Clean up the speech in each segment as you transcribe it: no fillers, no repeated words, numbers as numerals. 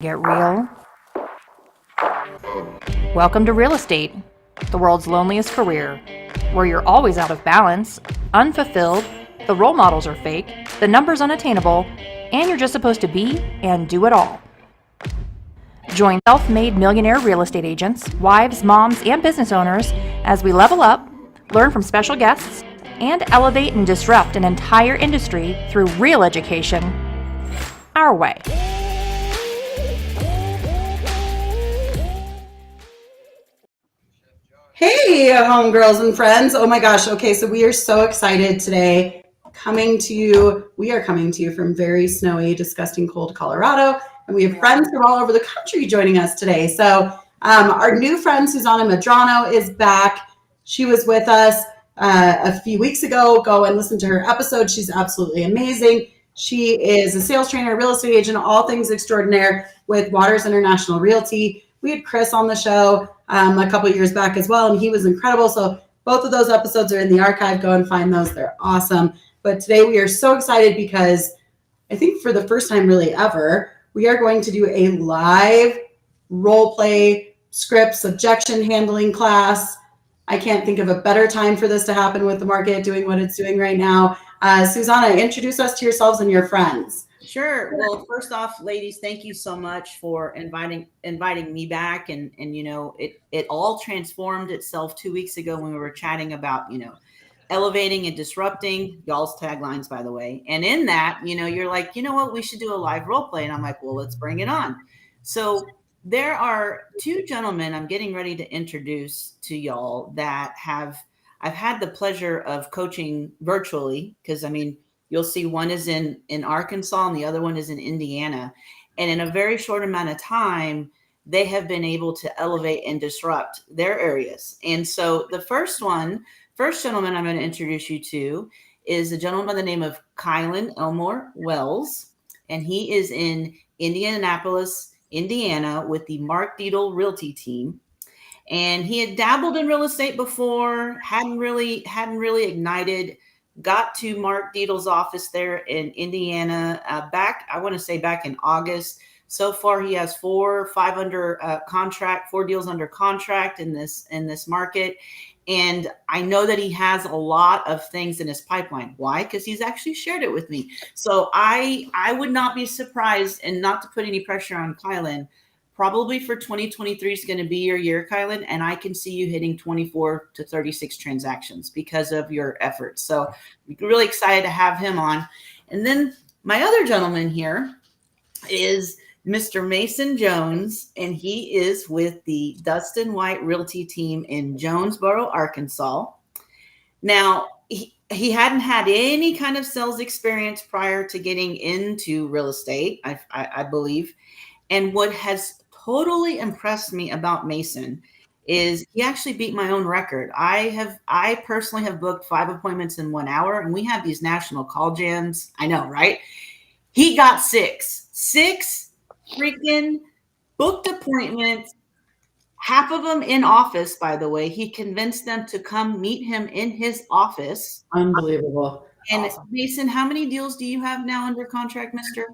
Get real. Welcome to real estate, the world's loneliest career, where you're always out of balance, unfulfilled, the role models are fake, the numbers unattainable, and you're just supposed to be and do it all. Join self-made millionaire real estate agents, wives, moms, and business owners as we level up, learn from special guests, and elevate and disrupt an entire industry through real education our way. Hey, homegirls and friends. Oh my gosh. Okay, so we are so excited today. We are coming to you from very snowy, disgusting cold Colorado. And we have friends from all over the country joining us today. So our new friend, Susanna Medrano, is back. She was with us a few weeks ago. Go and listen to her episode. She's absolutely amazing. She is a sales trainer, real estate agent, all things extraordinaire with Waters International Realty. We had Chris on the show a couple of years back as well, and he was incredible. So both of those episodes are in the archive. Go and find those. They're awesome. But today we are so excited because I think for the first time really ever, we are going to do a live role play scripts objection handling class. I can't think of a better time for this to happen with the market doing what it's doing right now. Susanna, introduce us to yourselves and your friends. Sure. Well, first off, ladies, thank you so much for inviting me back. And you know, it all transformed itself 2 weeks ago when we were chatting about, you know, elevating and disrupting, y'all's taglines, by the way. And in that, you know, you're like, you know what, we should do a live role play. And I'm like, well, let's bring it on. So there are two gentlemen I'm getting ready to introduce to y'all that I've had the pleasure of coaching virtually, because I mean, you'll see one is in Arkansas and the other one is in Indiana. And in a very short amount of time, they have been able to elevate and disrupt their areas. And so the first gentleman I'm going to introduce you to is a gentleman by the name of Kylan Elmore Wells. And he is in Indianapolis, Indiana with the Mark Deedle Realty team. And he had dabbled in real estate before, hadn't really ignited. Got to Mark Deedle's office there in Indiana back in August. So far, he has 4 deals under contract in this market. And I know that he has a lot of things in his pipeline. Why? Because he's actually shared it with me. So I would not be surprised, and not to put any pressure on Kylan, probably for 2023 is going to be your year, Kylan, and I can see you hitting 24 to 36 transactions because of your efforts. So we're really excited to have him on. And then my other gentleman here is Mr. Mason Jones, and he is with the Dustin White Realty team in Jonesboro, Arkansas. Now, he hadn't had any kind of sales experience prior to getting into real estate, I believe. And what has totally impressed me about Mason is he actually beat my own record. I personally have booked 5 appointments in 1 hour, and we have these national call jams. I know, right? He got 6 freaking booked appointments, half of them in office, by the way. He convinced them to come meet him in his office. Unbelievable. And awesome. Mason, how many deals do you have now under contract, mister?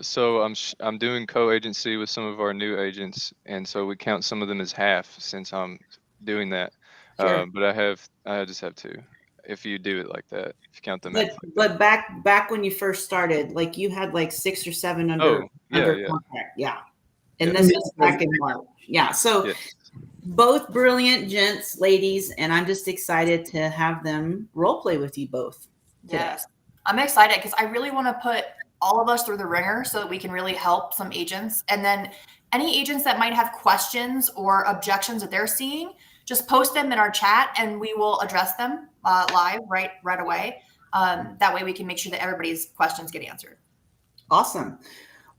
So I'm doing co-agency with some of our new agents, and so we count some of them as half since I'm doing that. Sure. But I just have 2. If you do it like that, if you count them. But back when you first started, like you had like 6 or 7 under contract, yeah. And this was back in March, yeah. So yes. Both brilliant gents, ladies, and I'm just excited to have them role play with you both. Yes, I'm excited because I really want to put all of us through the ringer so that we can really help some agents. And then any agents that might have questions or objections that they're seeing, just post them in our chat and we will address them live right away. That way we can make sure that everybody's questions get answered. Awesome.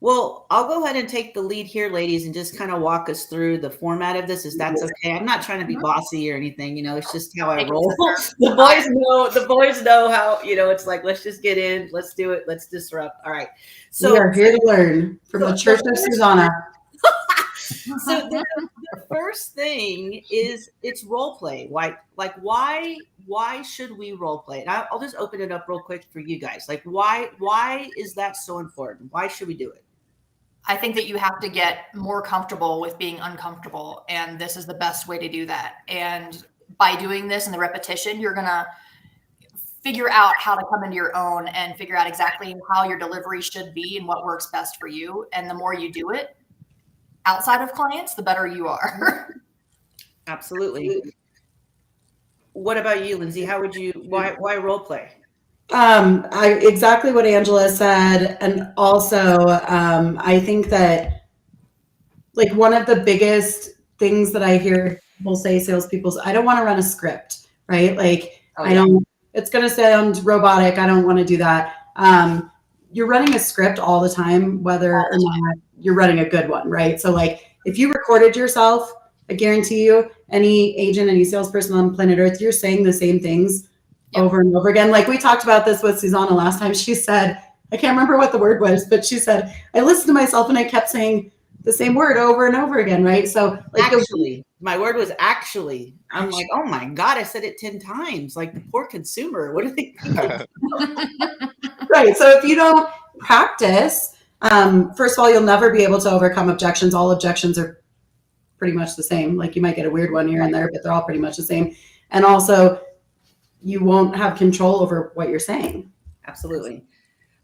Well, I'll go ahead and take the lead here, ladies, and just kind of walk us through the format of this. Is that's okay? I'm not trying to be bossy or anything, you know, it's just how I roll. The boys know how, you know, it's like, let's just get in, let's do it, let's disrupt. All right. So we are here to learn from the Church of Susanna. So the first thing is it's role play. Why should we role play? And I'll just open it up real quick for you guys. Like, why is that so important? Why should we do it? I think that you have to get more comfortable with being uncomfortable. And this is the best way to do that. And by doing this and the repetition, you're going to figure out how to come into your own and figure out exactly how your delivery should be and what works best for you. And the more you do it outside of clients, the better you are. Absolutely. What about you, Lindsay? How would you, why role play? Exactly what Angela said. And also, I think that like one of the biggest things that I hear people say, salespeople, is, I don't want to run a script, right? Like it's going to sound robotic. I don't want to do that. You're running a script all the time, whether or not you're running a good one, right? So like if you recorded yourself, I guarantee you, any agent, any salesperson on planet Earth, you're saying the same things over and over again. Like we talked about this with Susanna last time. She said, I can't remember what the word was, but she said, I listened to myself and I kept saying the same word over and over again, right? So like actually, my word was actually. I'm like, oh my God, I said it 10 times. Like the poor consumer. What do they think? Right. So if you don't practice, first of all, you'll never be able to overcome objections. All objections are pretty much the same. Like you might get a weird one here and there, but they're all pretty much the same. And also you won't have control over what you're saying. Absolutely.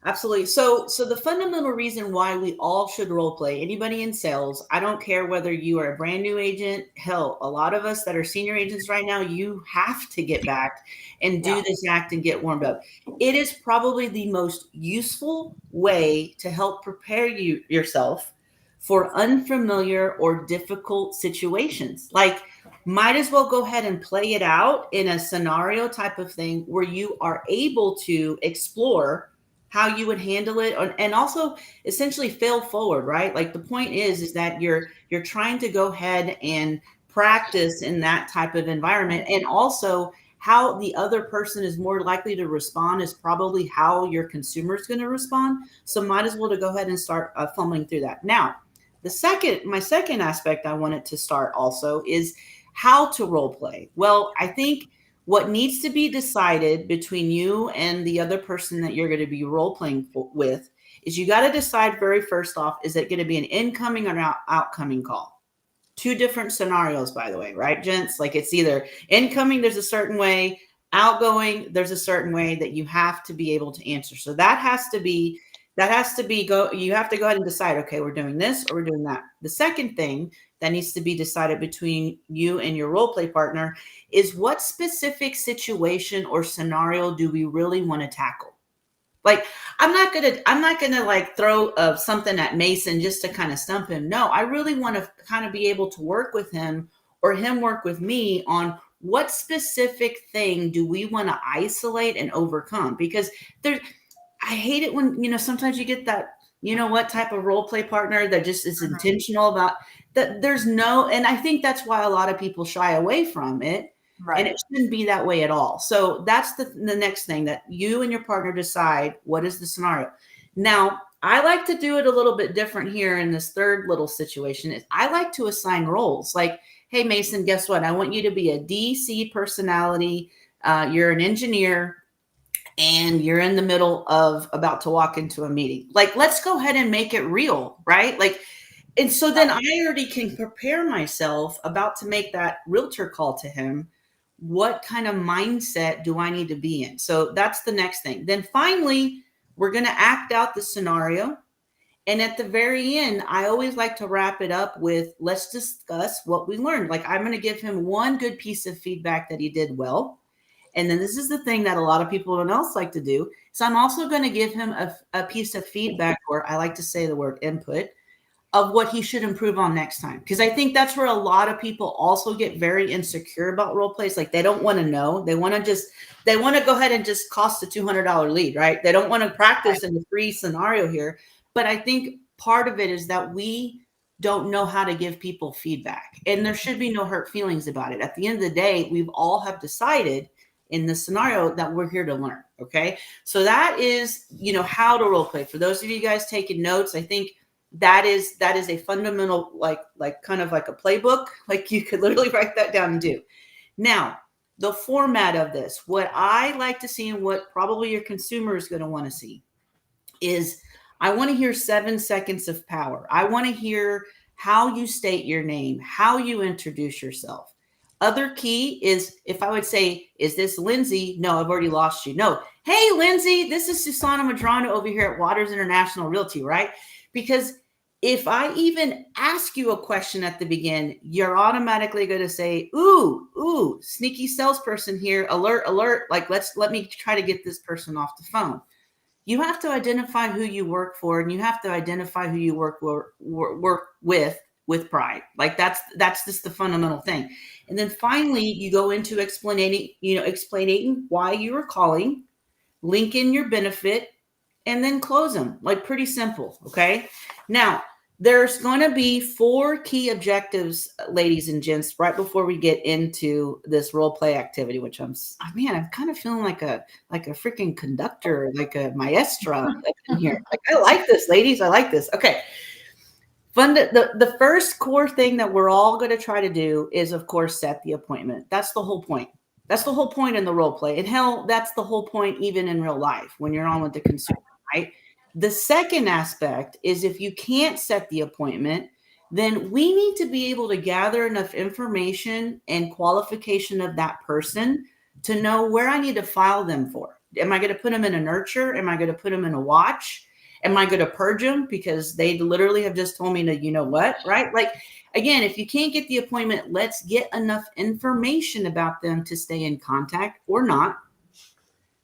Absolutely. So the fundamental reason why we all should role play, anybody in sales, I don't care whether you are a brand new agent, hell, a lot of us that are senior agents right now, you have to get back and do this act and get warmed up. It is probably the most useful way to help prepare yourself for unfamiliar or difficult situations. Like, might as well go ahead and play it out in a scenario type of thing where you are able to explore how you would handle it and also essentially fail forward, right? Like the point is that you're trying to go ahead and practice in that type of environment. And also how the other person is more likely to respond is probably how your consumer is going to respond. So might as well to go ahead and start fumbling through that. Now, my second aspect I wanted to start also is how to role play. Well, I think what needs to be decided between you and the other person that you're going to be role playing with is you got to decide very first off, is it going to be an incoming or an outcoming call? Two different scenarios, by the way, right, gents? Like it's either incoming, there's a certain way, outgoing, there's a certain way that you have to be able to answer. So you have to go ahead and decide, okay, we're doing this or we're doing that. The second thing that needs to be decided between you and your role play partner is what specific situation or scenario do we really want to tackle? Like, I'm not gonna like throw something at Mason just to kind of stump him. No, I really want to kind of be able to work with him or him work with me on what specific thing do we want to isolate and overcome? Because I hate it when, sometimes you get that, what type of role play partner that just is intentional about that. And I think that's why a lot of people shy away from it. Right. And it shouldn't be that way at all. So that's the next thing, that you and your partner decide what is the scenario. Now, I like to do it a little bit different here in this third little situation. Is I like to assign roles. Like, hey, Mason, guess what? I want you to be a DC personality. You're an engineer and you're in the middle of about to walk into a meeting. Like, let's go ahead and make it real, right? Like, and so then I already can prepare myself about to make that realtor call to him. What kind of mindset do I need to be in? So that's the next thing. Then finally, we're going to act out the scenario. And at the very end, I always like to wrap it up with, let's discuss what we learned. Like, I'm going to give him one good piece of feedback that he did well. And then this is the thing that a lot of people else like to do. So I'm also going to give him a piece of feedback, or I like to say the word input, of what he should improve on next time. Because I think that's where a lot of people also get very insecure about role plays. Like, they don't want to know. They want to go ahead and just cost a $200 lead, right? They don't want to practice in the free scenario here. But I think part of it is that we don't know how to give people feedback, and there should be no hurt feelings about it. At the end of the day, we've all have decided in the scenario that we're here to learn. Okay. So that is, how to role play. For those of you guys taking notes, I think that is a fundamental, like kind of like a playbook. Like, you could literally write that down and do. Now, the format of this, what I like to see and what probably your consumer is going to want to see is, I want to hear 7 seconds of power. I want to hear how you state your name, how you introduce yourself. Other key is if I would say, is this Lindsay? No, I've already lost you. No. Hey, Lindsay, this is Susanna Medrano over here at Waters International Realty, right? Because if I even ask you a question at the begin, you're automatically going to say, ooh, sneaky salesperson here, alert, alert. Like, let me try to get this person off the phone. You have to identify who you work for, and you have to identify who you work with pride. Like that's just the fundamental thing. And then finally, you go into explaining why you are calling, link in your benefit, and then close them. Like pretty simple. Okay. Now, there's going to be 4 key objectives, ladies and gents, right before we get into this role play activity, which I'm kind of feeling like a freaking conductor, like a maestra in here. Like, I like this, ladies. I like this. Okay. The first core thing that we're all going to try to do is, of course, set the appointment. That's the whole point. That's the whole point in the role play. And hell, that's the whole point even in real life when you're on with the consumer, right? The second aspect is if you can't set the appointment, then we need to be able to gather enough information and qualification of that person to know where I need to file them for. Am I going to put them in a nurture? Am I going to put them in a watch? Am I going to purge them because they literally have just told me to, you know what, right? Like, again, if you can't get the appointment, let's get enough information about them to stay in contact or not.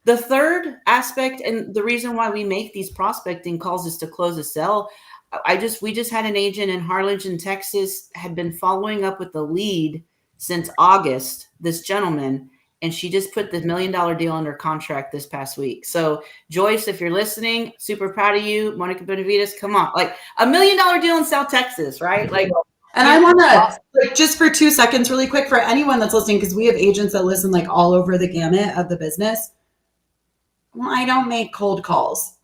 The third aspect, and the reason why we make these prospecting calls is to close a sale. We just had an agent in Harlingen, Texas, had been following up with the lead since August, this gentleman, and she just put the $1 million deal under contract this past week. So Joyce, if you're listening, super proud of you. Monica Benavides, come on. Like $1 million deal in South Texas, right? Like, and I want to, just for 2 seconds, really quick, for anyone that's listening, because we have agents that listen like all over the gamut of the business. Well, I don't make cold calls.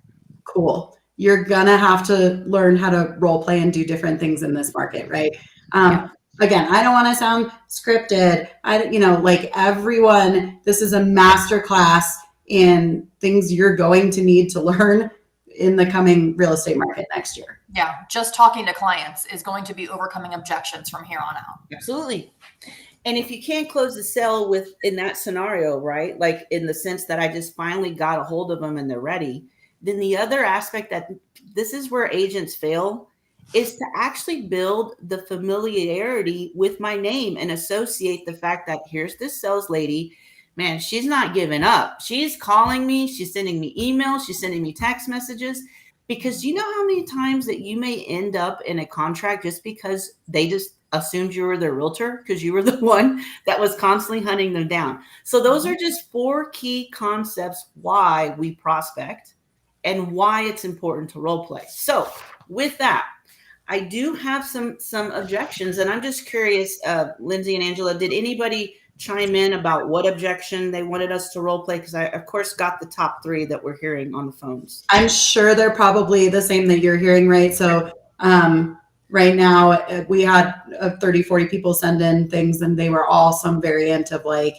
Cool. You're going to have to learn how to role play and do different things in this market, right? Again, I don't want to sound scripted. Like everyone, this is a master class in things you're going to need to learn in the coming real estate market next year. Yeah, just talking to clients is going to be overcoming objections from here on out. Absolutely. And if you can't close the sale in that scenario, right? Like in the sense that I just finally got a hold of them and they're ready, then the other aspect that this is where agents fail is to actually build the familiarity with my name and associate the fact that here's this sales lady, man, she's not giving up. She's calling me. She's sending me emails. She's sending me text messages. Because you know how many times that you may end up in a contract just because they just assumed you were their realtor because you were the one that was constantly hunting them down. So those are just 4 key concepts why we prospect and why it's important to role play. So with that, I do have some objections, and I'm just curious, Lindsay and Angela, did anybody chime in about what objection they wanted us to role play? Because I, of course, got the top 3 that we're hearing on the phones. I'm sure they're probably the same that you're hearing, right? So right now we had 30, 40 people send in things, and they were all some variant of like,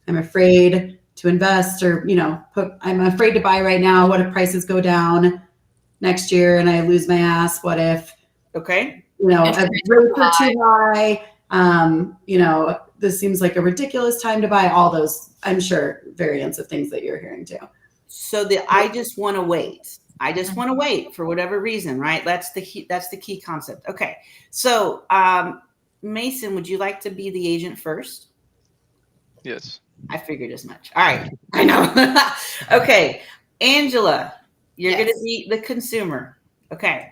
I'm afraid to invest, or, I'm afraid to buy right now. What if prices go down next year and I lose my ass? What if, okay, rates are too high? This seems like a ridiculous time to buy. All those, I'm sure, variants of things that you're hearing too. So I just want to wait. I just want to wait for whatever reason, right? That's the key concept. Okay. So, Mason, would you like to be the agent first? Yes. I figured as much. All right. I know. Okay. Angela, you're going to be the consumer. Okay.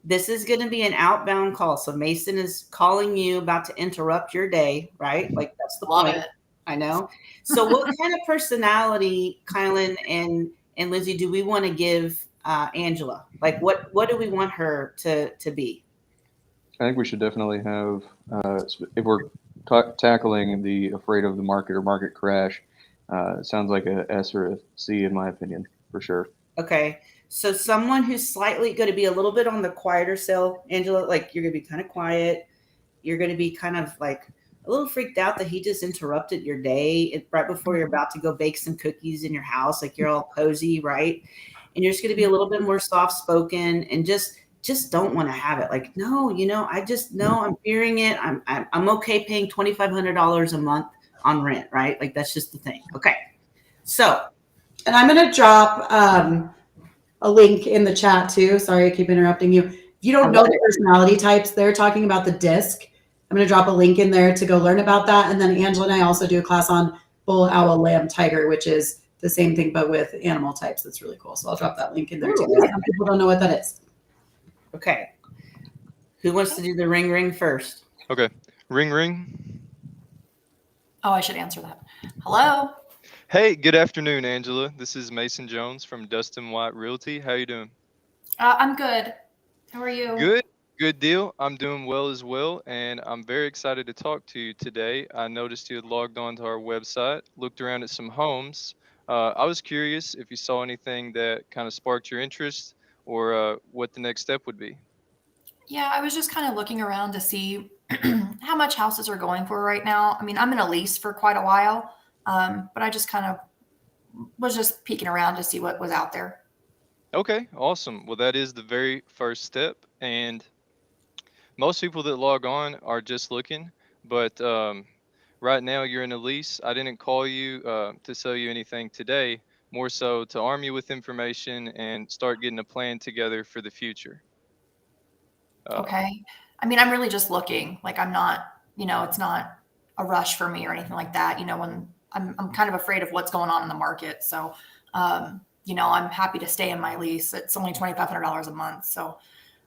This is going to be an outbound call. So Mason is calling you, about to interrupt your day, right? Like that's the point. I know. So what kind of personality, Kylan and Lindsay, do we want to give Angela? Like what do we want her to be? I think we should definitely have, if we're tackling the afraid of the market or market crash, it sounds like a S or a C in my opinion, for sure. Okay. So someone who's slightly going to be a little bit on the quieter side, Angela, like you're going to be kind of quiet. You're going to be kind of like a little freaked out that he just interrupted your day right before you're about to go bake some cookies in your house. Like you're all cozy, right? and you're just going to be a little bit more soft spoken and just don't want to have it. Like, no, I just know I'm fearing it. I'm okay paying $2,500 a month on rent, right? Like, that's just the thing. Okay. So, and I'm going to drop a link in the chat too. Sorry, I keep interrupting you. If you don't know the personality types, they're talking about the DISC. I'm going to drop a link in there to go learn about that. And then Angela and I also do a class on bull, owl, lamb, tiger, which is the same thing, but with animal types. That's really cool. So I'll drop that link in there too. Some people don't know what that is. Okay. Who wants to do the ring first? Okay. Ring. Oh, I should answer that. Hello. Hey, good afternoon, Angela. This is Mason Jones from Dustin White Realty. How you doing? I'm good. How are you? Good deal. I'm doing well as well, and I'm very excited to talk to you today. I noticed you had logged on to our website, looked around at some homes. I was curious if you saw anything that kind of sparked your interest or what the next step would be. Yeah, I was just kind of looking around to see how much houses are going for right now. I mean, I'm in a lease for quite a while, but I just kind of was just peeking around to see what was out there. Okay, awesome. Well, that is the very first step, and most people that log on are just looking, but right now you're in a lease. I didn't call you to sell you anything today, more so to arm you with information and start getting a plan together for the future. Okay. I mean, I'm really just looking. Like, I'm not, it's not a rush for me or anything like that. When I'm kind of afraid of what's going on in the market. So, I'm happy to stay in my lease. It's only $2,500 a month. So,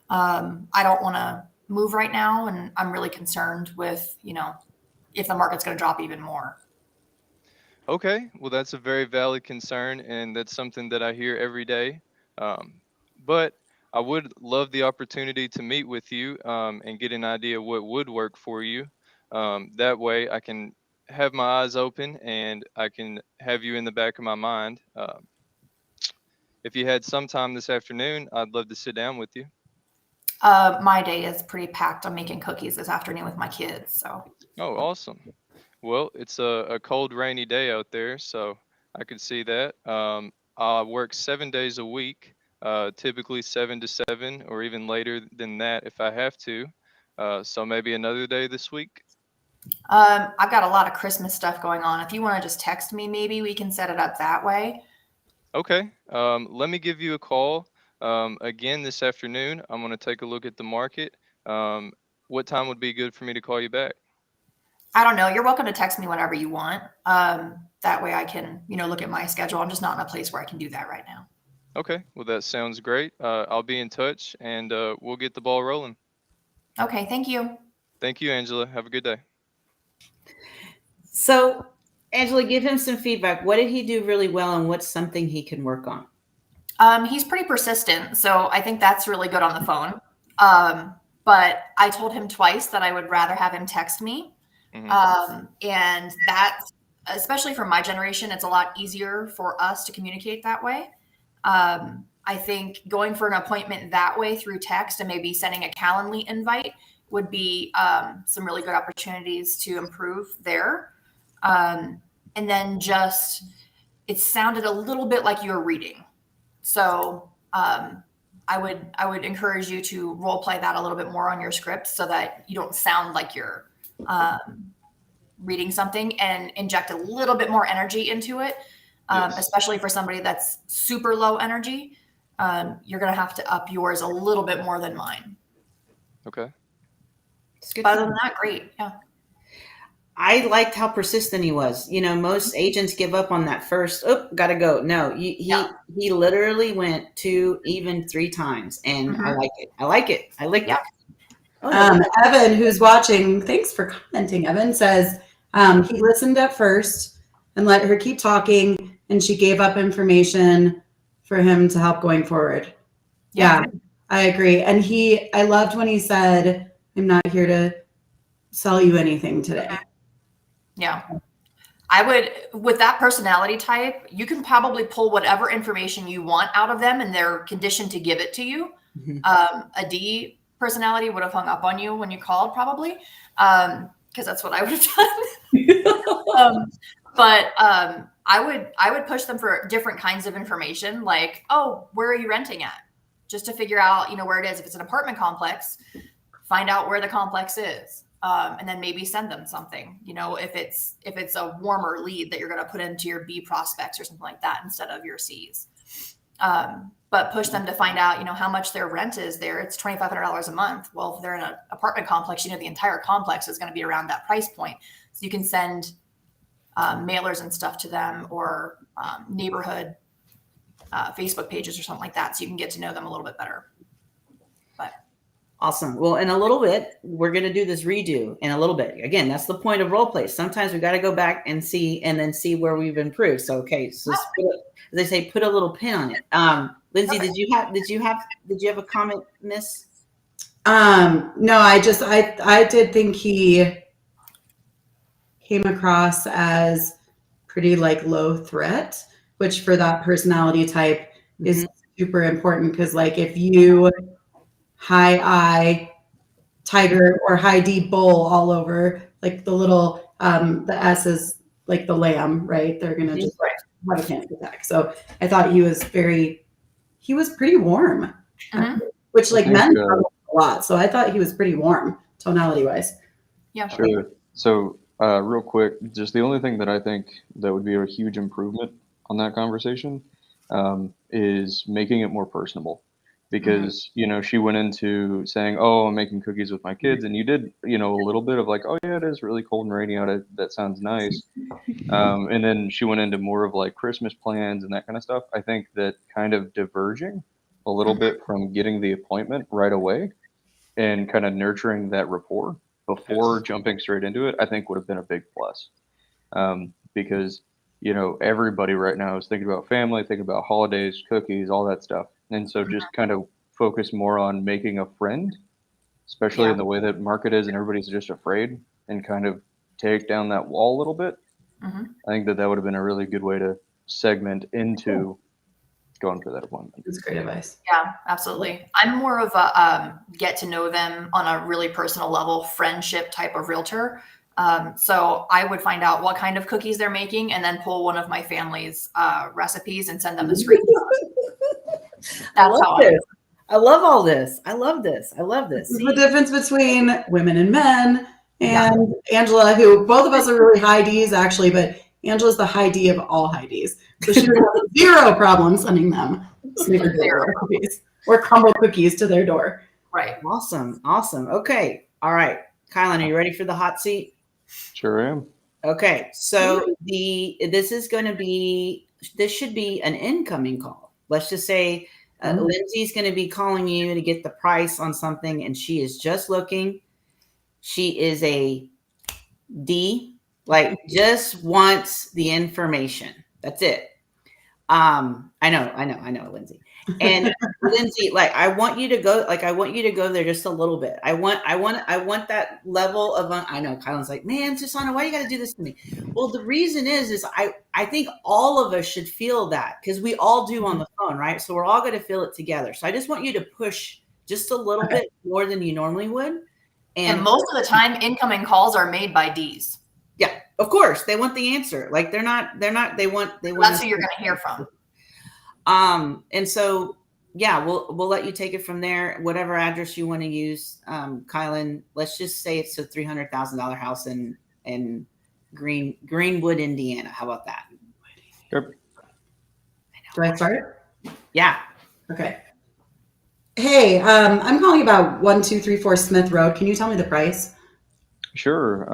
I don't want to move right now. And I'm really concerned with, if the market's going to drop even more. Okay, well, that's a very valid concern, and that's something that I hear every day. But I would love the opportunity to meet with you and get an idea what would work for you. That way I can have my eyes open and I can have you in the back of my mind. If you had some time this afternoon, I'd love to sit down with you. My day is pretty packed. I'm making cookies this afternoon with my kids. So. Oh, awesome. Well, it's a cold, rainy day out there, so I could see that. I work 7 days a week, typically 7 to 7, or even later than that if I have to. So maybe another day this week. I've got a lot of Christmas stuff going on. If you want to just text me, maybe we can set it up that way. Okay. Let me give you a call again this afternoon. I'm going to take a look at the market. What time would be good for me to call you back? I don't know. You're welcome to text me whenever you want. That way I can, look at my schedule. I'm just not in a place where I can do that right now. Okay. Well, that sounds great. I'll be in touch and we'll get the ball rolling. Okay. Thank you. Thank you, Angela. Have a good day. So, Angela, give him some feedback. What did he do really well and what's something he can work on? He's pretty persistent. So I think that's really good on the phone. But I told him twice that I would rather have him text me. Mm-hmm. And that's, especially for my generation, it's a lot easier for us to communicate that way. I think going for an appointment that way through text and maybe sending a Calendly invite would be some really good opportunities to improve there. And then just, it sounded a little bit like you were reading. So I would encourage you to role play that a little bit more on your script so that you don't sound like you're reading something, and inject a little bit more energy into it. Yes. Especially for somebody that's super low energy, you're going to have to up yours a little bit more than mine. Okay. Other than that, great. Yeah. I liked how persistent he was. Most agents give up on that first, gotta go. No, he literally went 2, even 3 times. And mm-hmm. I like it. Yeah. Evan, who's watching, thanks for commenting. Evan says he listened at first and let her keep talking, and she gave up information for him to help going forward. Yeah, I agree. And I loved when he said, I'm not here to sell you anything today. Yeah. I would, with that personality type, you can probably pull whatever information you want out of them and they're conditioned to give it to you. Mm-hmm. A D personality would have hung up on you when you called probably, because that's what I would have done. But I would push them for different kinds of information, like, oh, where are you renting at? Just to figure out, where it is. If it's an apartment complex, find out where the complex is. And then maybe send them something, if it's a warmer lead that you're going to put into your B prospects or something like that instead of your C's. But push them to find out, how much their rent is there. It's $2,500 a month. Well, if they're in an apartment complex, the entire complex is going to be around that price point. So you can send mailers and stuff to them, or neighborhood Facebook pages or something like that, so you can get to know them a little bit better. But awesome. Well, in a little bit, we're going to do this redo in a little bit. Again, that's the point of role play. Sometimes we got to go back and then see where we've improved. So, okay. So as they say, put a little pin on it. Lindsay, Okay. did you have a comment, miss? No, I did think he came across as pretty low threat, which for that personality type is super important. Because if you high I tiger or high D bull all over, the little the S is the lamb, right? They're gonna just have a panic attack. So I thought he was pretty warm, which men a lot. So I thought he was pretty warm tonality wise. yeah, Sure. So, real quick, just the only thing that I think that would be a huge improvement on that conversation is making it more personable. Because, she went into saying, oh, I'm making cookies with my kids. And you did, a little bit of oh, yeah, it is really cold and rainy out. That sounds nice. And then she went into more of Christmas plans and that kind of stuff. I think that kind of diverging a little bit from getting the appointment right away and kind of nurturing that rapport before jumping straight into it, I think would have been a big plus. Because, everybody right now is thinking about family, thinking about holidays, cookies, all that stuff. And so just kind of focus more on making a friend, especially in the way that market is and everybody's just afraid, and kind of take down that wall a little bit. I think that would have been a really good way to segment into going for that appointment. That's great advice. Yeah, absolutely. I'm more of a get to know them on a really personal level, friendship type of realtor. So I would find out what kind of cookies they're making and then pull one of my family's recipes and send them a screenshot. That's how I love all this. I love this. The difference between women and men, and Angela, who both of us are really high Ds actually, but Angela's the high D of all high Ds. So she would have zero problem sending them snickerdoodle cookies or crumble cookies to their door. Right. Awesome. Okay. All right. Kylan, are you ready for the hot seat? Sure am. Okay. So this should be an incoming call. Let's just say Lindsay's going to be calling you to get the price on something, and she is just looking. She is a D, just wants the information. That's it. I know, Lindsay. And Lindsay, I want you to go there just a little bit. I want that level of, I know Kylan's man, Susanna, why you got to do this to me? Well, the reason is I think all of us should feel that, because we all do on the phone, right? So we're all going to feel it together. So I just want you to push just a little bit more than you normally would. And most of the time, incoming calls are made by Ds. Yeah, of course. They want the answer. They want. That's who you're going to hear from. And so, we'll let you take it from there. Whatever address you want to use, Kylan, let's just say it's a $300,000 house in Greenwood, Indiana. How about that? Yep. Do I start? Yeah. Okay. Hey, I'm calling about 1234 Smith Road. Can you tell me the price? Sure.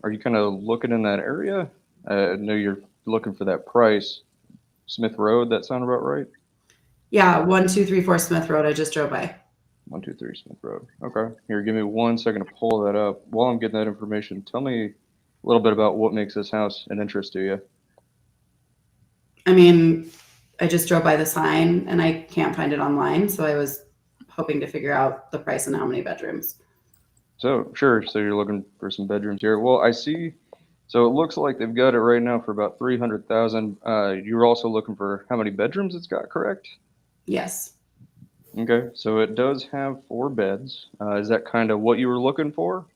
Are you kind of looking in that area? I know you're looking for that price. Smith Road, that sound about right? Yeah, 1234 Smith Road. I just drove by. 123 Smith Road. Okay. Here, give me 1 second to pull that up. While I'm getting that information, tell me a little bit about what makes this house an interest to you. I mean, I just drove by the sign and I can't find it online. So I was hoping to figure out the price and how many bedrooms. So, sure. So you're looking for some bedrooms here. Well, I see. So it looks like they've got it right now for about 300,000. You're also looking for how many bedrooms it's got, correct? Yes. Okay. So it does have 4 beds. Is that kind of what you were looking for?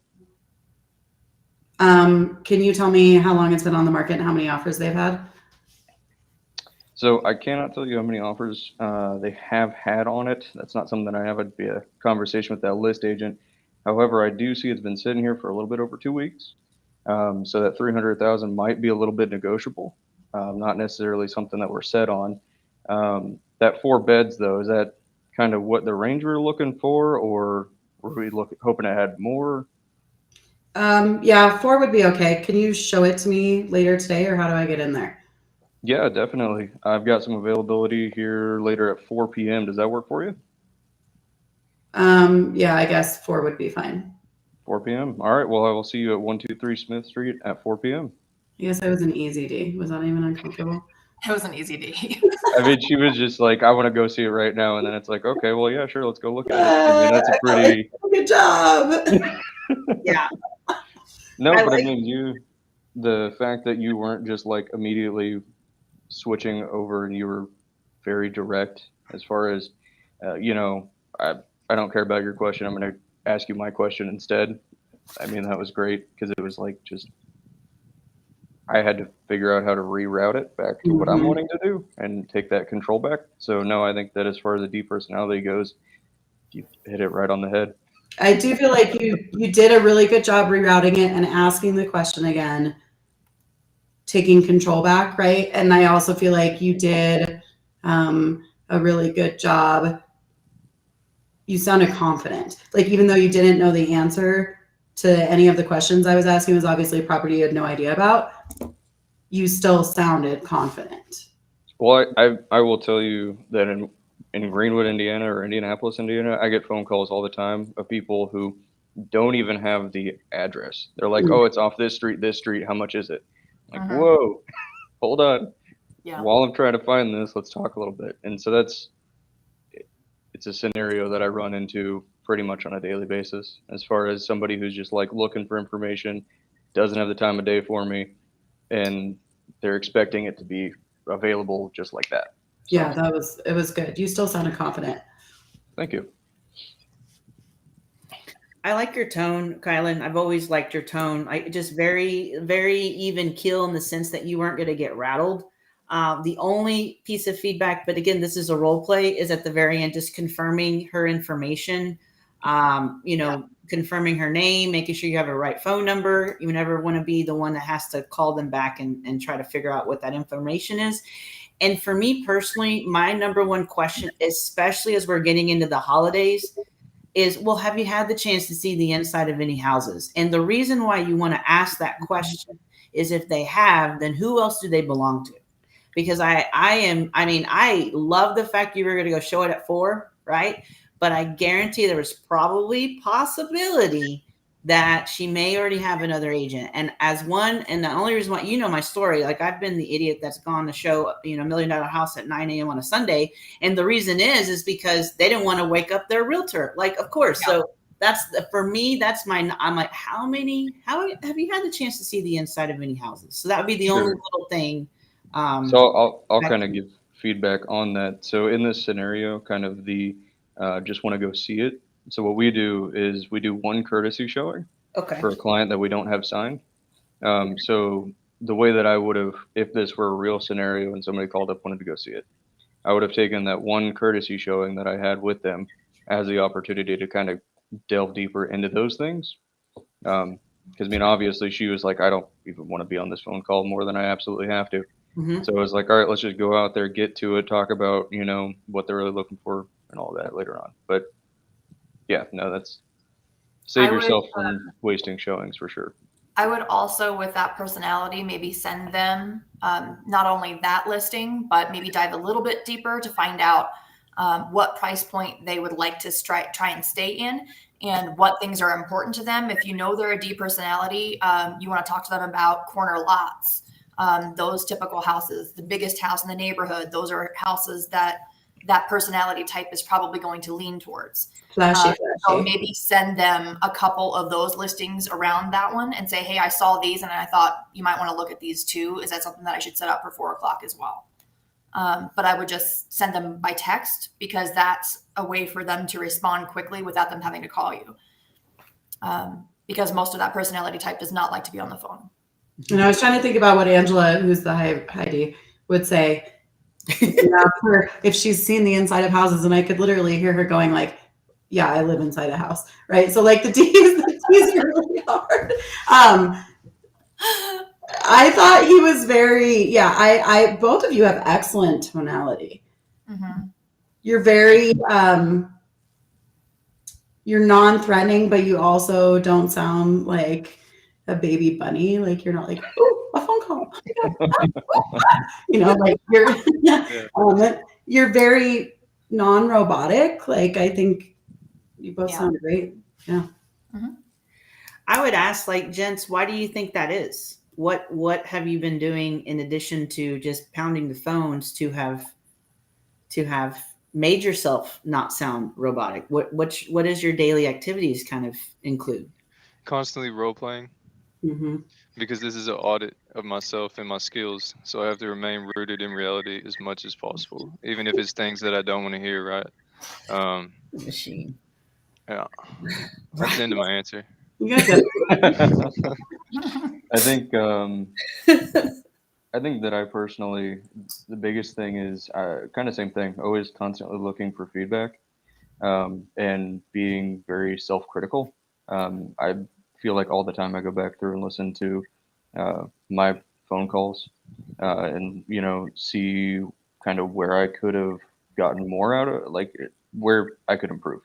Can you tell me how long it's been on the market and how many offers they've had? So I cannot tell you how many offers they have had on it. That's not something that I have. It'd be a conversation with that list agent. However, I do see it's been sitting here for a little bit over 2 weeks. So that 300,000 might be a little bit negotiable, not necessarily something that we're set on. That 4 beds though, is that kind of what the range we were looking for, or were we hoping to add more? Yeah, 4 would be okay. Can you show it to me later today, or how do I get in there? Yeah, definitely. I've got some availability here later at 4 p.m. Does that work for you? Yeah, I guess 4 would be fine. 4 p.m. All right. Well, I will see you at 123 Smith Street at 4 p.m. I guess it was an easy D. Was that even uncomfortable? It was an easy day. I mean, she was just like, I want to go see it right now. And then it's like, okay, well, yeah, sure. Let's go look at it. I mean, that's a pretty. Good job. Yeah. No, I but I like- mean, the fact that you weren't just like immediately switching over and you were very direct as far as, I don't care about your question. I'm going to ask you my question instead. I mean, that was great because it was like I had to figure out how to reroute it back to what I'm Mhm. wanting to do and take that control back. So no, I think that as far as the deep personality goes, you hit it right on the head. I do feel like you did a really good job rerouting it and asking the question again, taking control back, right? And I also feel like you did a really good job. You sounded confident. Like, even though you didn't know the answer to any of the questions I was asking, was obviously a property you had no idea about, you still sounded confident. Well, I will tell you that in Greenwood, Indiana, or Indianapolis, Indiana, I get phone calls all the time of people who don't even have the address. They're like, Mm. oh, it's off this street, how much is it? Like, Mhm. whoa, hold on. Yeah. While I'm trying to find this, let's talk a little bit. And so it's a scenario that I run into pretty much on a daily basis, as far as somebody who's just like looking for information, doesn't have the time of day for me, and they're expecting it to be available just like that. So, Yeah, it was good. You still sounded confident. thank you. I like your tone, Kylan. I've always liked your tone. I just very, very even keel in the sense that you weren't going to get rattled. The only piece of feedback, but again, this is a role play, is at the very end, just confirming her information. Confirming her name, making sure you have a right phone number. You never want to be the one that has to call them back and try to figure out what that information is. And for me personally, my number one question, especially as we're getting into the holidays, is, well, have you had the chance to see the inside of any houses? And the reason why you want to ask that question is, if they have, then who else do they belong to? Because I love the fact you were going to go show it at 4, right? But I guarantee there was probably possibility that she may already have another agent. And the only reason why, my story, like, I've been the idiot that's gone to show, $1 million house at 9 a.m. on a Sunday. And the reason is because they didn't want to wake up their realtor. Like, of course. Yeah. So for me, I'm like, how have you had the chance to see the inside of any houses? So that would be the only little thing. So I'll kind of give feedback on that. So in this scenario, kind of just want to go see it. So what we do is we do one courtesy showing for a client that we don't have signed. So the way that I would have, if this were a real scenario and somebody called up, wanted to go see it, I would have taken that one courtesy showing that I had with them as the opportunity to kind of delve deeper into those things. Because obviously she was like, I don't even want to be on this phone call more than I absolutely have to. Mm-hmm. So I was like, all right, let's just go out there, get to it, talk about, what they're really looking for and all that later on. But yeah, no, that's save yourself from wasting showings for sure. I would also, with that personality, maybe send them not only that listing, but maybe dive a little bit deeper to find out what price point they would like to try and stay in, and what things are important to them. If you know they're a D personality, you want to talk to them about corner lots, those typical houses, the biggest house in the neighborhood. Those are houses that personality type is probably going to lean towards. Flashy. So maybe send them a couple of those listings around that one and say, hey, I saw these and I thought you might want to look at these too. Is that something that I should set up for 4:00 as well? But I would just send them by text, because that's a way for them to respond quickly without them having to call you. Because most of that personality type does not like to be on the phone. And I was trying to think about what Angela, who's the Heidi, would say. Yeah, if she's seen the inside of houses, and I could literally hear her going like, "Yeah, I live inside a house," right? So like the T's are really hard. I thought he was very, yeah. I both of you have excellent tonality. Mm-hmm. You're very, you're non-threatening, but you also don't sound like a baby bunny. Like you're not like, oh, a phone call. Like Yeah. you're very non-robotic. Like I think you both Yeah. sound great. Yeah. I would ask, like, gents, why do you think that is? What have you been doing in addition to just pounding the phones to have made yourself not sound robotic? What is your daily activities kind of include? Constantly role playing Mm-hmm. because this is an audit of myself and my skills. So I have to remain rooted in reality as much as possible, even if it's things that I don't want to hear. Right. Machine. Yeah. That's the end of my answer. You guys got it. I think that I personally, the biggest thing is kind of same thing. Always constantly looking for feedback, and being very self-critical. I feel like all the time I go back through and listen to my phone calls, and see kind of where I could have gotten more out of, like where I could improve.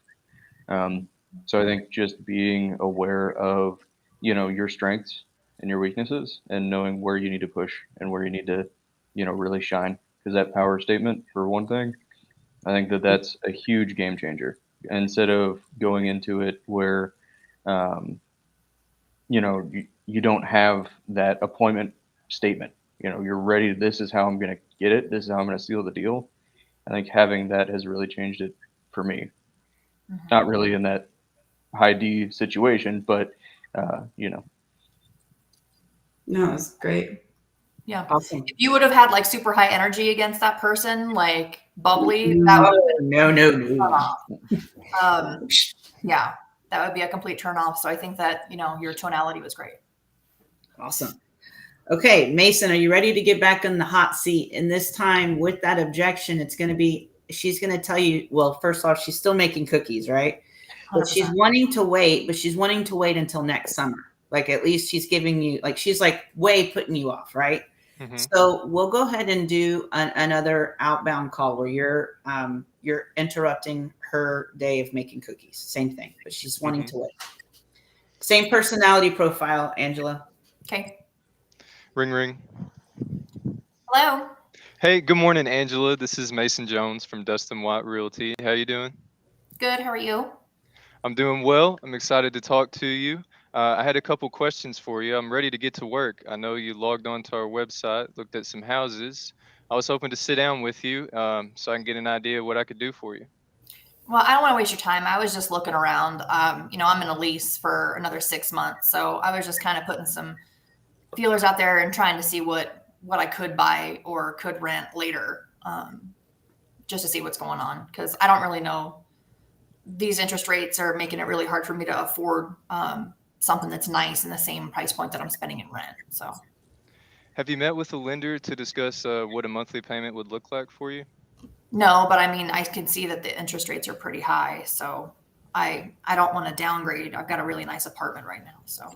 So I think just being aware of your strengths and your weaknesses, and knowing where you need to push and where you need to really shine. Because that power statement, for one thing, I think that that's a huge game changer. Instead of going into it where um, you don't have that appointment statement. You're ready. This is how I'm going to get it. This is how I'm going to seal the deal. I think having that has really changed it for me. Not really in that high D situation, but No, it's great. Yeah. Awesome. If you would have had like super high energy against that person, like bubbly, that would Oh, no. turn off. Yeah, that would be a complete turn off. So I think that, your tonality was great. Awesome. Okay, Mason, are you ready to get back in the hot seat? And this time with that objection, she's going to tell you, well, first off, she's still making cookies, right? But she's 100%. wanting to wait until next summer. Like at least she's giving you, like she's like way putting you off, right? Mm-hmm. So we'll go ahead and do another outbound call where you're interrupting her day of making cookies. Same thing, but she's wanting to wait. Same personality profile, Angela. Okay. Ring, ring. Hello. Hey, good morning, Angela. This is Mason Jones from Dustin White Realty. How you doing? Good. How are you? I'm doing well. I'm excited to talk to you. I had a couple questions for you. I'm ready to get to work. I know you logged on to our website, looked at some houses. I was hoping to sit down with you so I can get an idea of what I could do for you. Well, I don't want to waste your time. I was just looking around. I'm in a lease for another 6 months. So I was just kind of putting some feelers out there and trying to see what I could buy or could rent later, just to see what's going on. Because I don't really know. These interest rates are making it really hard for me to afford something that's nice in the same price point that I'm spending in rent. So, have you met with a lender to discuss what a monthly payment would look like for you? no, but I mean, I can see that the interest rates are pretty high. So I don't want to downgrade. I've got a really nice apartment right now. So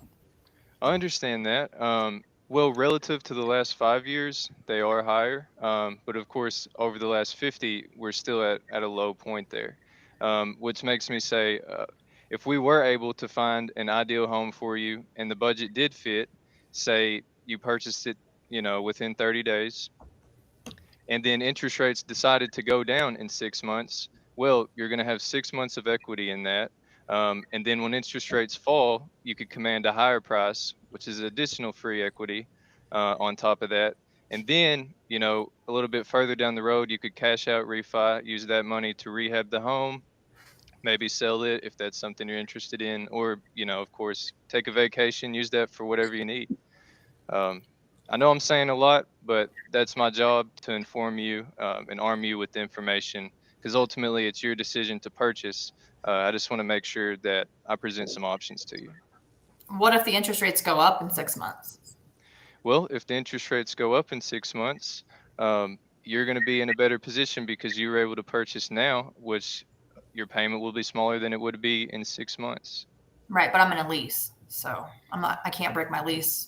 I understand that. Well, relative to the last 5 years, they are higher. But of course, over the last 50, we're still at a low point there, which makes me say, if we were able to find an ideal home for you and the budget did fit, say you purchased it, within 30 days, and then interest rates decided to go down in 6 months, well, you're going to have 6 months of equity in that. And then when interest rates fall, you could command a higher price, which is additional free equity on top of that. And then, a little bit further down the road, you could cash out, refi, use that money to rehab the home, maybe sell it if that's something you're interested in, or, of course, take a vacation, use that for whatever you need. I know I'm saying a lot, but that's my job, to inform you and arm you with the information, because ultimately it's your decision to purchase. I just want to make sure that I present some options to you. what if the interest rates go up in 6 months? Well, if the interest rates go up in 6 months, you're going to be in a better position because you were able to purchase now, which your payment will be smaller than it would be in 6 months. Right, but I'm in a lease, so I can't break my lease.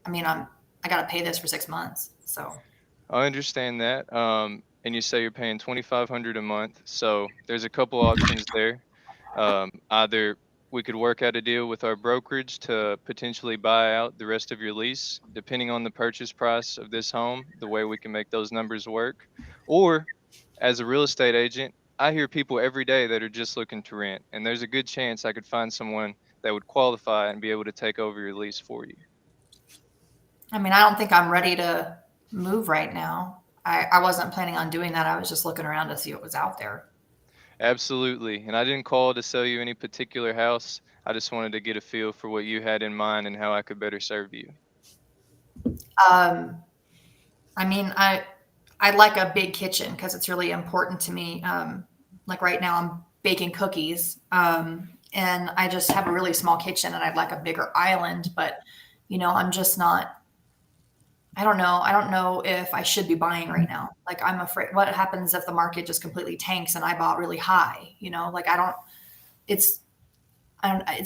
I mean, I got to pay this for 6 months, so. I understand that. And you say you're paying $2,500 a month. So there's a couple options there. Either we could work out a deal with our brokerage to potentially buy out the rest of your lease, depending on the purchase price of this home, the way we can make those numbers work. Or as a real estate agent, I hear people every day that are just looking to rent, and there's a good chance I could find someone that would qualify and be able to take over your lease for you. I mean, I don't think I'm ready to move right now. I wasn't planning on doing that. I was just looking around to see what was out there. Absolutely. And I didn't call to sell you any particular house. I just wanted to get a feel for what you had in mind and how I could better serve you. I mean, I like a big kitchen because it's really important to me. Like right now I'm baking cookies, and I just have a really small kitchen and I'd like a bigger island, but I'm just not, I don't know if I should be buying right now. Like, I'm afraid what happens if the market just completely tanks and I bought really high, like it's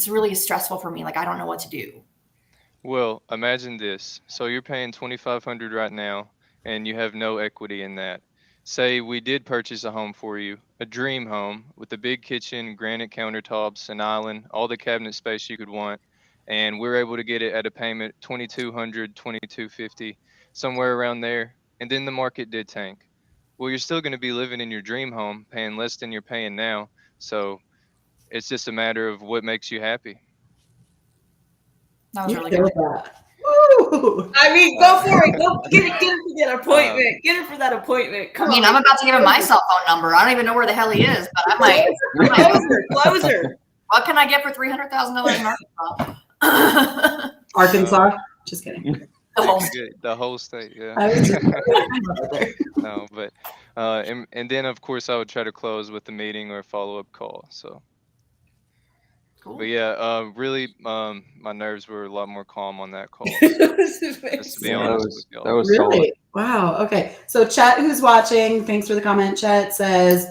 really stressful for me. Like, I don't know what to do. Well, imagine this. So you're paying $2,500 right now and you have no equity in that. Say we did purchase a home for you, a dream home with a big kitchen, granite countertops, an island, all the cabinet space you could want. And we're able to get it at a payment $2,200, $2,250, somewhere around there. And then the market did tank. Well, you're still going to be living in your dream home, paying less than you're paying now. So it's just a matter of what makes you happy. That was You really killed good. that. Woo! I mean, go for it. Go get it for that appointment. Get it for that appointment. Come on. I'm about to give him my cell phone number. I don't even know where the hell he is, but I might. Closer. What can I get for $300,000 in Arkansas? Arkansas? Just kidding. The whole state, yeah. I was just No, but and then of course I would try to close with a meeting or a follow-up call. So, Cool. but yeah, really, my nerves were a lot more calm on that call. Just to be honest with y'all. That was really? solid. Wow. Okay. So Chet, who's watching, thanks for the comment. Chet says,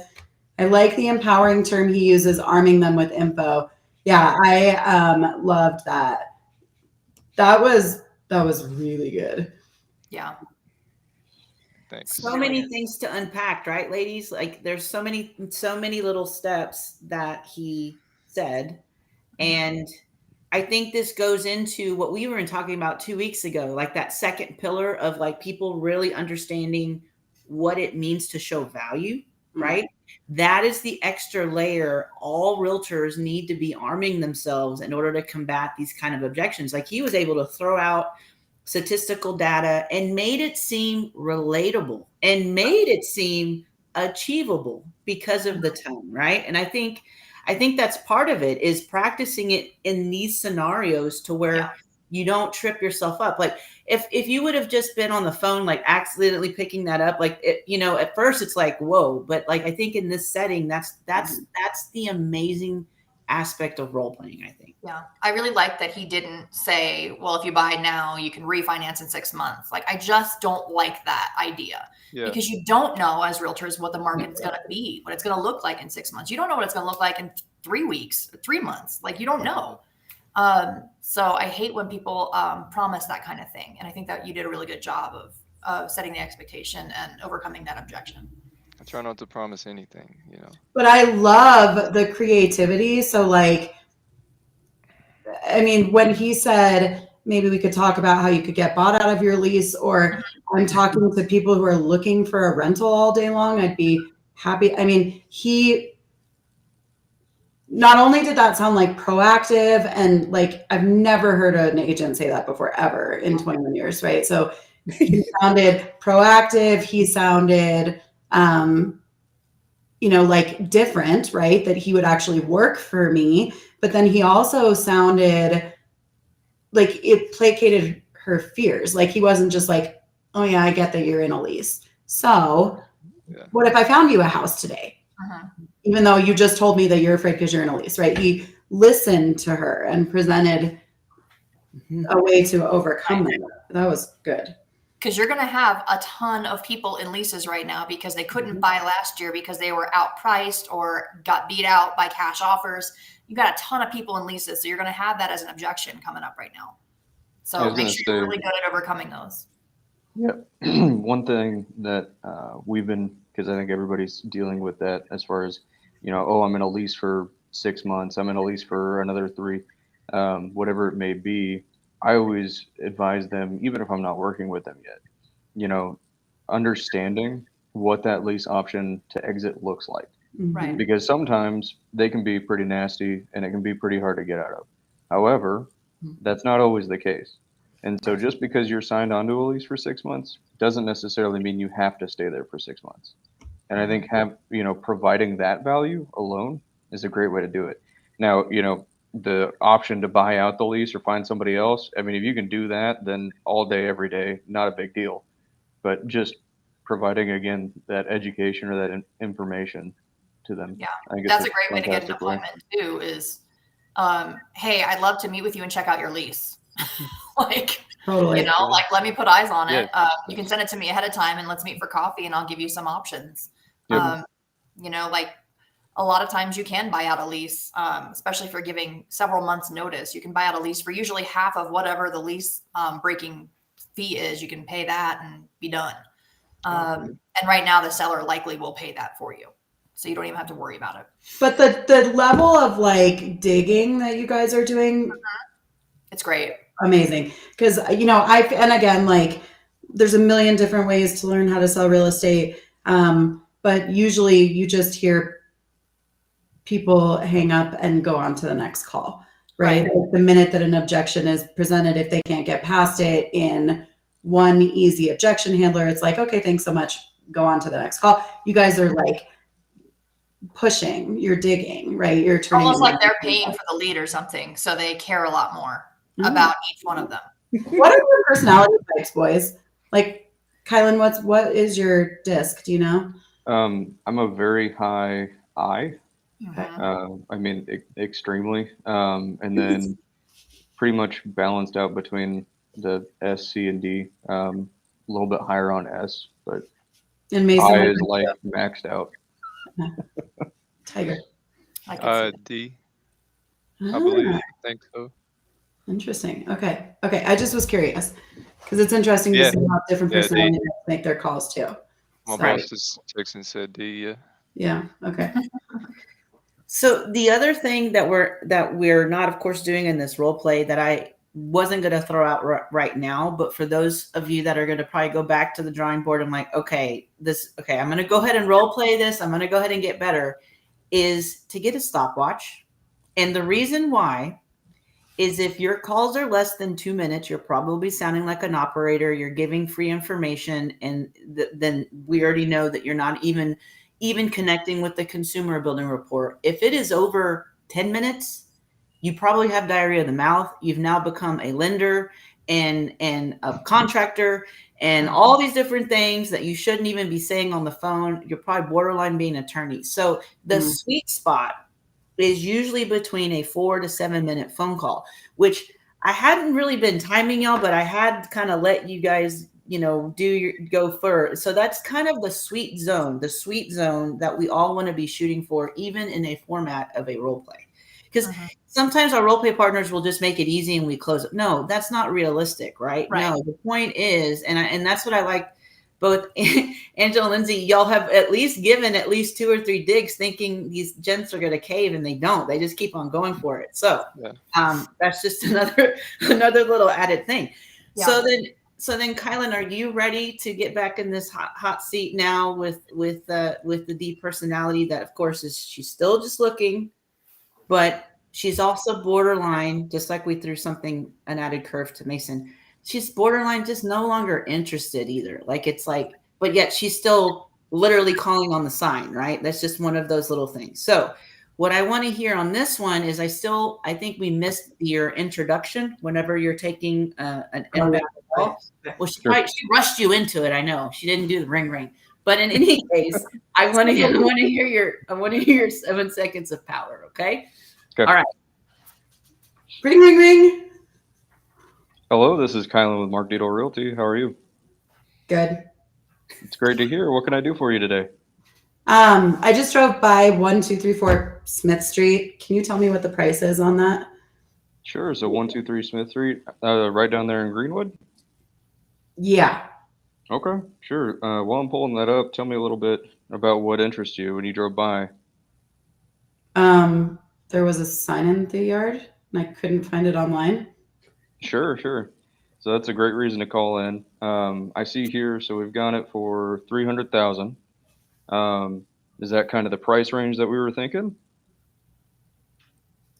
I like the empowering term he uses, arming them with info. Yeah, I loved that. That was really good. Yeah. Thanks. So many things to unpack, right, ladies? Like, there's so many little steps that he said. And I think this goes into what we were talking about 2 weeks ago, like that second pillar of like people really understanding what it means to show value, right? That is the extra layer all realtors need to be arming themselves in order to combat these kind of objections. Like, he was able to throw out statistical data and made it seem relatable and made it seem achievable because of the tone, right? And I think that's part of it, is practicing it in these scenarios to where you don't trip yourself up. Like, if you would have just been on the phone, like accidentally picking that up, like, at first it's like, whoa, but like, I think in this setting, that's the amazing aspect of role playing, I think. Yeah. I really like that he didn't say, well, if you buy now, you can refinance in 6 months. Like, I just don't like that idea, because you don't know as realtors what the market is going to be, what it's going to look like in 6 months. You don't know what it's going to look like in 3 weeks, 3 months. Like, you don't know. So I hate when people promise that kind of thing. And I think that you did a really good job of setting the expectation and overcoming that objection. I try not to promise anything, But I love the creativity. So like, I mean, when he said, maybe we could talk about how you could get bought out of your lease, or I'm talking to people who are looking for a rental all day long, I'd be happy. I mean, not only did that sound like proactive, and like, I've never heard an agent say that before, ever in 21 years, right? So he sounded proactive. He sounded, like different, right? That he would actually work for me. But then he also sounded like it placated her fears. Like, he wasn't just like, oh yeah, I get that you're in a lease. So what if I found you a house today? Even though you just told me that you're afraid because you're in a lease, right? He listened to her and presented a way to overcome that. That was good. because you're going to have a ton of people in leases right now because they couldn't buy last year because they were outpriced or got beat out by cash offers. You got a ton of people in leases, so you're going to have that as an objection coming up right now. I So was make gonna sure you're say- really good at overcoming those. Yep. One thing that we've been, because I think everybody's dealing with that as far as, oh, I'm in a lease for 6 months, I'm in a lease for another 3, whatever it may be. I always advise them, even if I'm not working with them yet, understanding what that lease option to exit looks like. Right. Because sometimes they can be pretty nasty and it can be pretty hard to get out of. However, that's not always the case. And so just because you're signed onto a lease for 6 months doesn't necessarily mean you have to stay there for 6 months. And I think providing that value alone is a great way to do it. Now, the option to buy out the lease or find somebody else, I mean, if you can do that, then all day, every day, not a big deal. But just providing, again, that education or that information to them. Yeah, I think that's it's a great way to get an fantastic way. appointment too is, hey, I'd love to meet with you and check out your lease. Like, Totally. like let me put eyes on it. Yeah. You can send it to me ahead of time and let's meet for coffee and I'll give you some options. Yep. Like a lot of times you can buy out a lease, especially if you're giving several months notice. You can buy out a lease for usually half of whatever the lease breaking fee is. You can pay that and be done. And right now the seller likely will pay that for you. So you don't even have to worry about it. But the level of like digging that you guys are doing, It's great. amazing. Because, and again, like there's a million different ways to learn how to sell real estate. But usually you just hear people hang up and go on to the next call, right? Like the minute that an objection is presented, if they can't get past it in one easy objection handler, it's like, okay, thanks so much. Go on to the next call. You guys are like pushing, you're digging, right? You're turning Almost like they're paying for the lead or something. So they care a lot more about each one of them. What are your personality types, boys? Like, Kylan, what is your disc? Do you know? I'm a very high I. Mhm. I mean, extremely. And then pretty much balanced out between the S, C, and D. A little bit higher on S, but And Mason, I is like maxed out. Tiger. I can see D, I believe. I think so. Interesting. Okay. I just was curious because it's interesting Yeah. to see how different Yeah, personalities make their calls too. My So, boss just texted and said D. Yeah. yeah. Okay. So the other thing that we're not, of course, doing in this role play that I wasn't going to throw out right now, but for those of you that are going to probably go back to the drawing board, I'm like, okay, I'm going to go ahead and role play this. I'm going to go ahead and get better, is to get a stopwatch. And the reason why is if your calls are less than 2 minutes, you're probably sounding like an operator. You're giving free information, and then we already know that you're not even connecting with the consumer building rapport. If it is over 10 minutes, you probably have diarrhea of the mouth. You've now become a lender and a contractor and all these different things that you shouldn't even be saying on the phone. You're probably borderline being an attorney. So the sweet spot is usually between a 4 to 7 minute phone call, which I hadn't really been timing y'all, but I had kind of let you guys, go first. So that's kind of the sweet zone that we all want to be shooting for, even in a format of a role play. Because sometimes our role play partners will just make it easy and we close it. No, that's not realistic, right? No, the point is, and that's what I like. Both Angela and Lindsay, y'all have at least given at least 2 or 3 digs thinking these gents are going to cave, and they don't. They just keep on going for it. So that's just another little added thing. Yeah. So then, Kylan, are you ready to get back in this hot seat now with the D personality that, of course, she's still just looking, but she's also borderline, just like we threw an added curve to Mason. She's borderline just no longer interested either. But yet she's still literally calling on the sign, right? That's just one of those little things. So what I want to hear on this one is I think we missed your introduction whenever you're taking an inbound call. Well, she rushed you into it. I know she didn't do the ring. But in any case, I want to hear your 7 seconds of power. Okay. All right. Ring. Hello, this is Kylan with Mark Dito Realty. How are you? Good. It's great to hear. What can I do for you today? I just drove by 1234 Smith Street. Can you tell me what the price is on that? Sure. So 123 Smith Street, right down there in Greenwood. Yeah. Okay, sure. While I'm pulling that up, tell me a little bit about what interests you when you drove by. There was a sign in the yard and I couldn't find it online. Sure, sure. So that's a great reason to call in. I see here, so we've got it for 300,000. Is that kind of the price range that we were thinking?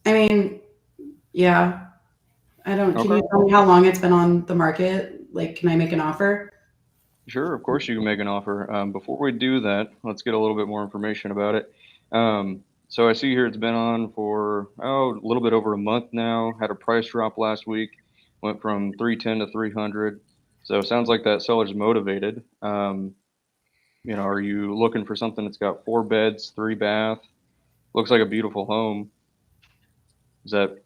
I mean, yeah. Can Okay. you tell me how long it's been on the market? Like, can I make an offer? Sure, of course you can make an offer. Before we do that, let's get a little bit more information about it. So I see here it's been on for a little bit over a month now. Had a price drop last week, went from 310 to 300. So it sounds like that seller's motivated. Are you looking for something that's got 4 beds, 3 bath? Looks like a beautiful home. Is that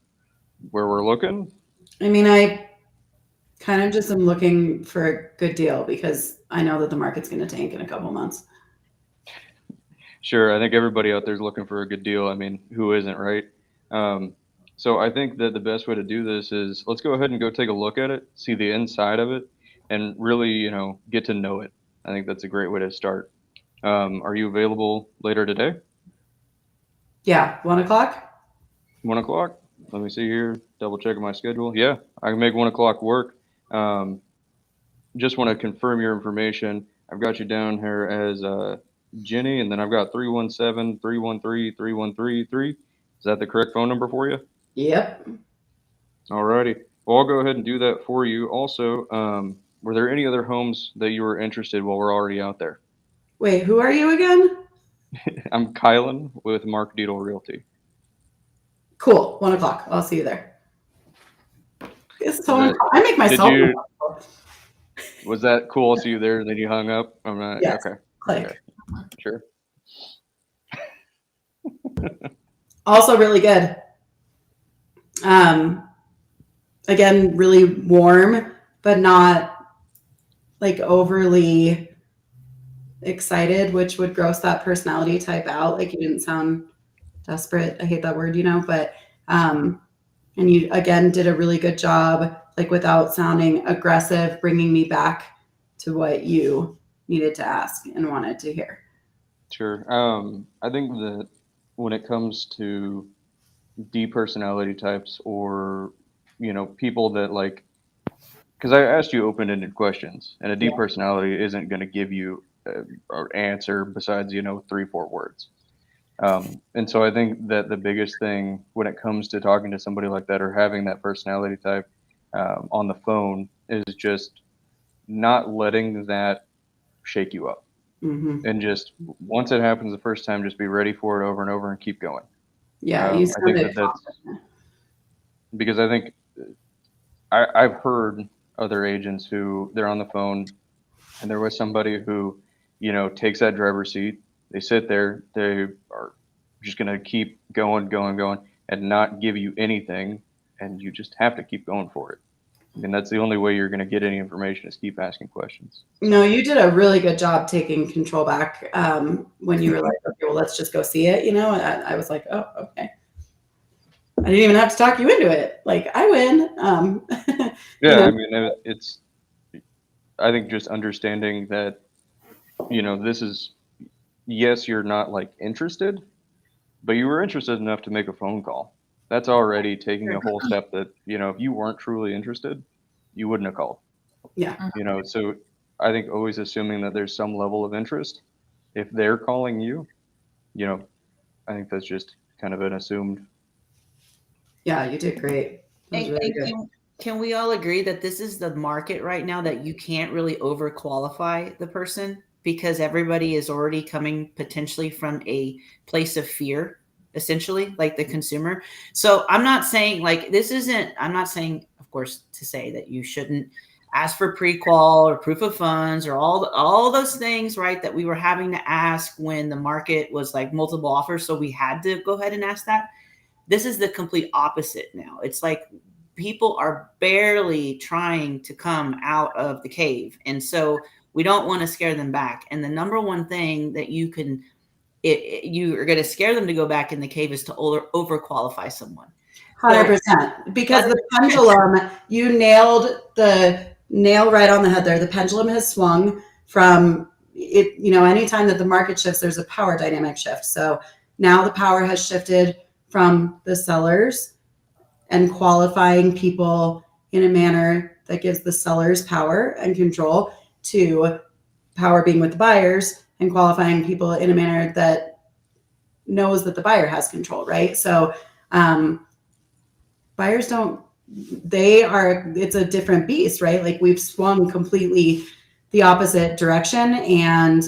where we're looking? I mean, I kind of just am looking for a good deal because I know that the market's going to tank in a couple months. Sure, I think everybody out there is looking for a good deal. I mean, who isn't, right? So I think that the best way to do this is let's go ahead and go take a look at it, see the inside of it, and really, get to know it. I think that's a great way to start. Are you available later today? Yeah, 1 o'clock. 1 o'clock? Let me see here. Double checking my schedule. Yeah, I can make 1 o'clock work. Just want to confirm your information. I've got you down here as Jenny, and then I've got 317-313-3133. Is that the correct phone number for you? Yep. Alrighty. Well, I'll go ahead and do that for you. Also, were there any other homes that you were interested while we're already out there? Wait, who are you again? I'm Kylan with Mark Deedle Realty. Cool. 1 o'clock. I'll see you there. It's so That- I make myself. you- Was that cool? See you there, and then you hung up? I'm not. Yes. Okay. Click. Okay. Sure. Also really good. Again, really warm, but not like overly excited, which would gross that personality type out. Like you didn't sound desperate. I hate that word, but and you again did a really good job, like without sounding aggressive, bringing me back to what you needed to ask and wanted to hear. Sure. I think that when it comes to D personality types or, people that like, because I asked you open-ended questions, and a D personality isn't going to give you an answer besides, 3-4 words. And so I think that the biggest thing when it comes to talking to somebody like that or having that personality type on the phone is just not letting that shake you up. Mm-hmm. And just once it happens the first time, just be ready for it over and over and keep going. Yeah, you I think sounded that's because I think I've heard other agents who they're on the phone and there was somebody who, takes that driver's seat. They sit there, they are just going to keep going and not give you anything. And you just have to keep going for it. I mean, that's the only way you're going to get any information is keep asking questions. No, you did a really good job taking control back when you were like, okay, well, let's just go see it. And I was like, oh, okay. I didn't even have to talk you into it. Like, I win. Yeah, I mean, I think just understanding that, this is, yes, you're not like interested, but you were interested enough to make a phone call. That's already taking a whole step that, if you weren't truly interested, you wouldn't have called. Yeah. So I think always assuming that there's some level of interest. If they're calling you, I think that's just kind of an assumed. Yeah, you did great. That was And, really and good. can we all agree that this is the market right now that you can't really overqualify the person because everybody is already coming potentially from a place of fear, essentially, like the consumer. So I'm not saying I'm not saying, of course, to say that you shouldn't ask for pre-qual or proof of funds or all those things, right, that we were having to ask when the market was like multiple offers. So we had to go ahead and ask that. This is the complete opposite now. It's like people are barely trying to come out of the cave. And so We don't want to scare them back. And the number one thing that you can, you are going to scare them to go back in the cave is to overqualify someone. 100%. Because the pendulum, you nailed the nail right on the head there. The pendulum has swung from it, anytime that the market shifts, there's a power dynamic shift. So now the power has shifted from the sellers and qualifying people in a manner that gives the sellers power and control to power being with the buyers and qualifying people in a manner that knows that the buyer has control, right? So buyers it's a different beast, right? Like we've swung completely the opposite direction, and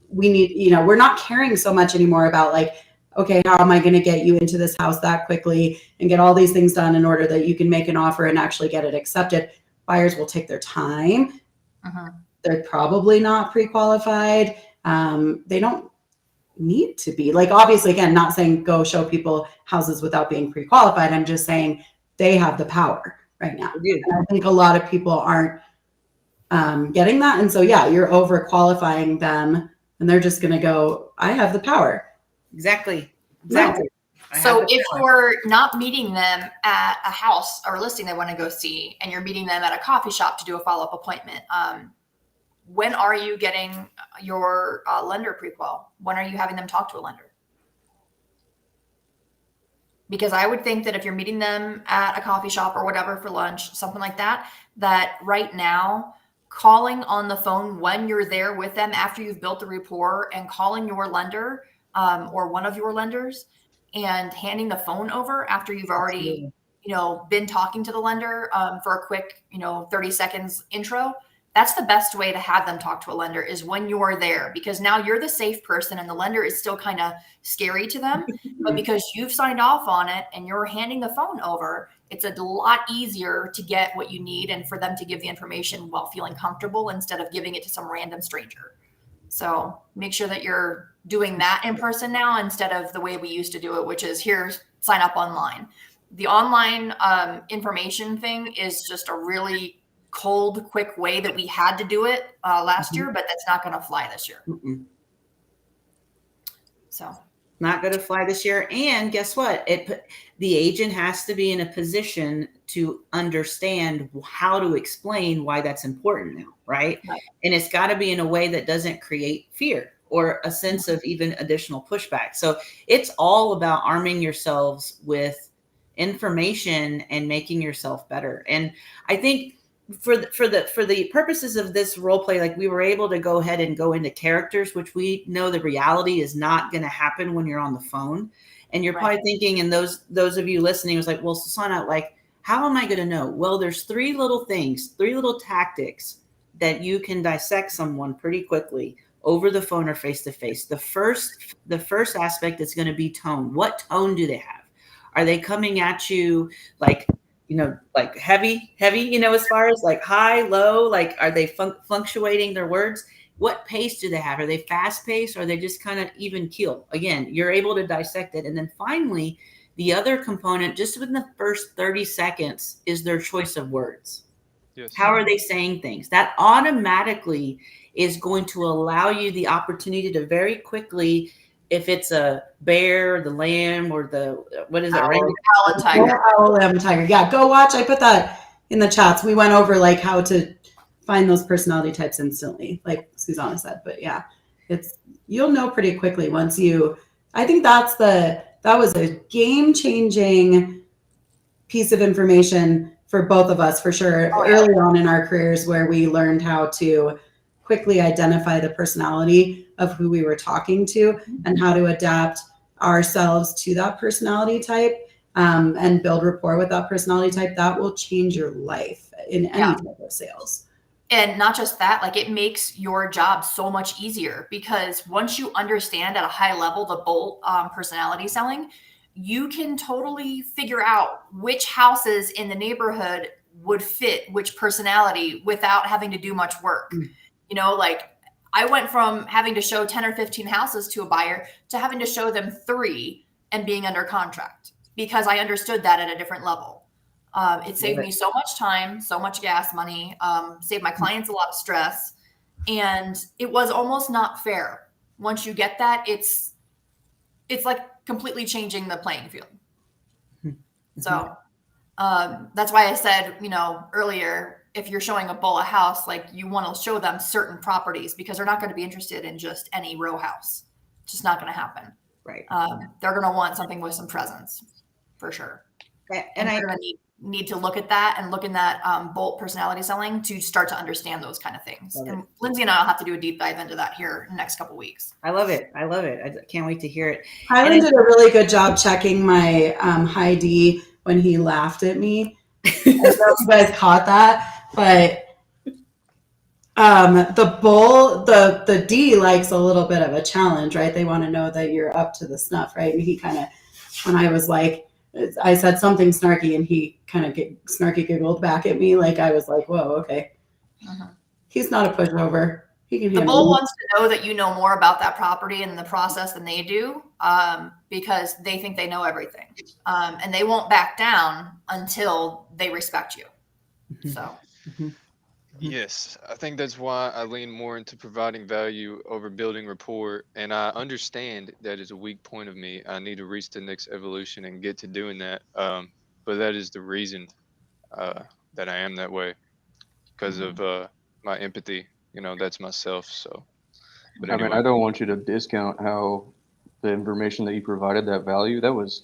we need, we're not caring so much anymore about like, okay, how am I going to get you into this house that quickly and get all these things done in order that you can make an offer and actually get it accepted. Buyers will take their time. They're probably not pre-qualified. They don't need to be. Like, obviously, again, not saying go show people houses without being pre-qualified. I'm just saying they have the power right now. And I think a lot of people aren't getting that. And so, yeah, you're overqualifying them and they're just going to go, I have the power. Exactly. So if you're not meeting them at a house or a listing they want to go see, and you're meeting them at a coffee shop to do a follow-up appointment, when are you getting your lender pre-qual? When are you having them talk to a lender? Because I would think that if you're meeting them at a coffee shop or whatever for lunch, something like that, that right now, calling on the phone when you're there with them after you've built the rapport and calling your lender or one of your lenders and handing the phone over after you've already, been talking to the lender for a quick, 30 seconds intro. That's the best way to have them talk to a lender, is when you're there, because now you're the safe person and the lender is still kind of scary to them. But because you've signed off on it and you're handing the phone over, it's a lot easier to get what you need and for them to give the information while feeling comfortable instead of giving it to some random stranger. So make sure that you're doing that in person now instead of the way we used to do it, which is here, sign up online. The online information thing is just a really cold, quick way that we had to do it last year, but that's not going to fly this year. So not going to fly this year. And guess what? The agent has to be in a position to understand how to explain why that's important now, right? And it's got to be in a way that doesn't create fear or a sense of even additional pushback. So it's all about arming yourselves with information and making yourself better. And I think for the purposes of this role play, like we were able to go ahead and go into characters, which we know the reality is not going to happen when you're on the phone. And you're probably thinking, and those of you listening was like, well, Susanna, like, how am I going to know? Well, there's three little tactics that you can dissect someone pretty quickly over the phone or face to face. The first aspect is going to be tone. What tone do they have? Are they coming at you like, like heavy, as far as like high, low, like, are they fluctuating their words? What pace do they have? Are they fast paced? Or are they just kind of even keel? Again, you're able to dissect it. And then finally, the other component, just within the first 30 seconds, is their choice of words. Yes. How are they saying things? That automatically is going to allow you the opportunity to very quickly, if it's a bear, the lamb, or what is it? Owl and tiger. Owl, lamb, tiger. Yeah, go watch. I put that in the chats. We went over like how to find those personality types instantly, like Susanna said. But yeah, you'll know pretty quickly once I think that was a game-changing piece of information for both of us, for sure, early on in our careers, where we learned how to quickly identify the personality of who we were talking to and how to adapt ourselves to that personality type and build rapport with that personality type. That will change your life in any type of sales. And not just that, like, it makes your job so much easier, because once you understand at a high level the bolt personality selling, you can totally figure out which houses in the neighborhood would fit which personality without having to do much work. Like, I went from having to show 10 or 15 houses to a buyer to having to show them 3 and being under contract, because I understood that at a different level. It saved me so much time, so much gas money, saved my clients a lot of stress. And it was almost not fair. Once you get that, it's like completely changing the playing field. So that's why I said, earlier, if you're showing a bull a house, like you want to show them certain properties because they're not going to be interested in just any row house. It's just not going to happen. Right. They're going to want something with some presence for sure. And they're going to need to look at that and look in that Bolt personality selling to start to understand those kind of things. And Lindsay and I will have to do a deep dive into that here in the next couple of weeks. I love it. I can't wait to hear it. Kylan did a really good job checking my high D when he laughed at me. I don't know if you guys caught that, but the bull, the D likes a little bit of a challenge, right? They want to know that you're up to the snuff, right? And he kind of, when I was like, I said something snarky and he kind of snarky giggled back at me. Like I was like, whoa, okay. He's not a pushover. He can the bull wants to know that you know more about that property and the process than they do, because they think they know everything. And they won't back down until they respect you. So. Yes, I think that's why I lean more into providing value over building rapport. And I understand that is a weak point of me. I need to reach the next evolution and get to doing that. But that is the reason that I am that way, because of my empathy. That's myself. So, but anyway. I mean, I don't want you to discount how the information that you provided, that value, that was.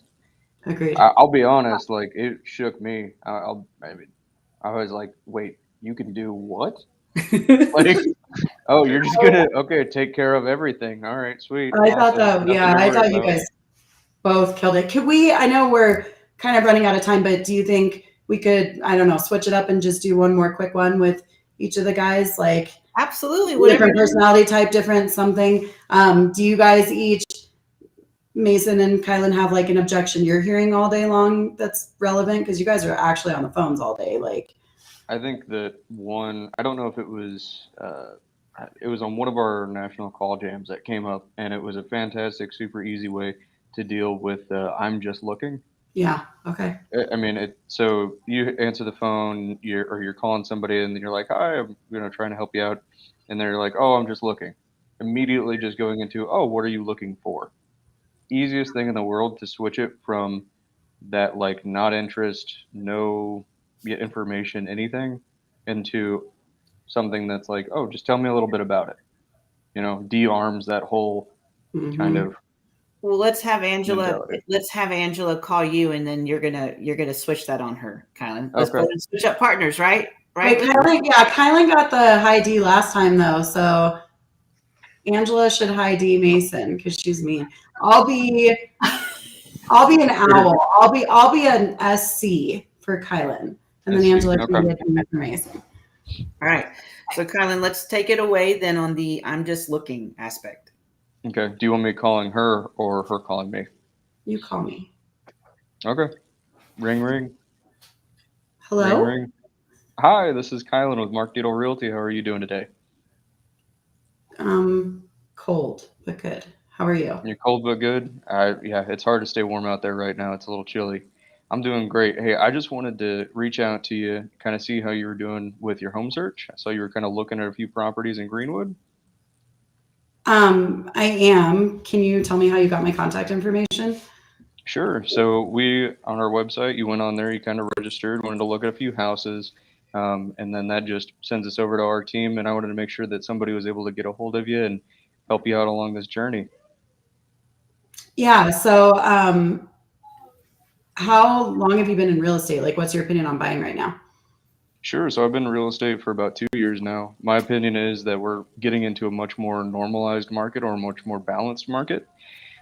Agreed. I'll be honest, like it shook me. I was like, wait. You can do what? Like, oh, you're just gonna take care of everything. All right, sweet. I thought that, I thought you guys both killed it. Could we? I know we're kind of running out of time, but do you think we could? I don't know, switch it up and just do one more quick one with each of the guys, like absolutely, different personality type, different something. Do you guys each, Mason and Kylan, have like an objection you're hearing all day long that's relevant? Because you guys are actually on the phones all day, like. I think that one, I don't know if it was on one of our national call jams that came up, and it was a fantastic, super easy way to deal with I'm just looking. Yeah. Okay. I mean, so you answer the phone, you're calling somebody, and then you're like, hi, I'm trying to help you out, and they're like, oh, I'm just looking. Immediately just going into, oh, what are you looking for? Easiest thing in the world to switch it from that, like, not interest, no information, anything, into something that's like, oh, just tell me a little bit about it. De-arms that whole kind of. Well, let's have Angela call you, and then you're gonna switch that on her, Kylan. Let's go and switch up partners, right? Wait, Kylan got the high D last time though, so Angela should high D Mason because she's mean. I'll be an owl. I'll be an SC for Kylan. And then Angela can get information. All right. So Kylan, let's take it away then on the I'm just looking aspect. Okay. Do you want me calling her or her calling me? You call me. Okay. Ring, ring. Hello? Ring, ring. Hi, this is Kylan with Mark Dietl Realty. How are you doing today? Cold, but good. How are you? You're cold but good? Yeah, it's hard to stay warm out there right now. It's a little chilly. I'm doing great. Hey, I just wanted to reach out to you, kind of see how you were doing with your home search. I saw you were kind of looking at a few properties in Greenwood. I am. Can you tell me how you got my contact information? Sure. So on our website, you went on there, you kind of registered, wanted to look at a few houses, and then that just sends us over to our team. And I wanted to make sure that somebody was able to get a hold of you and help you out along this journey. Yeah. So, how long have you been in real estate? Like, what's your opinion on buying right now? Sure. So I've been in real estate for about 2 years now. My opinion is that we're getting into a much more normalized market, or a much more balanced market.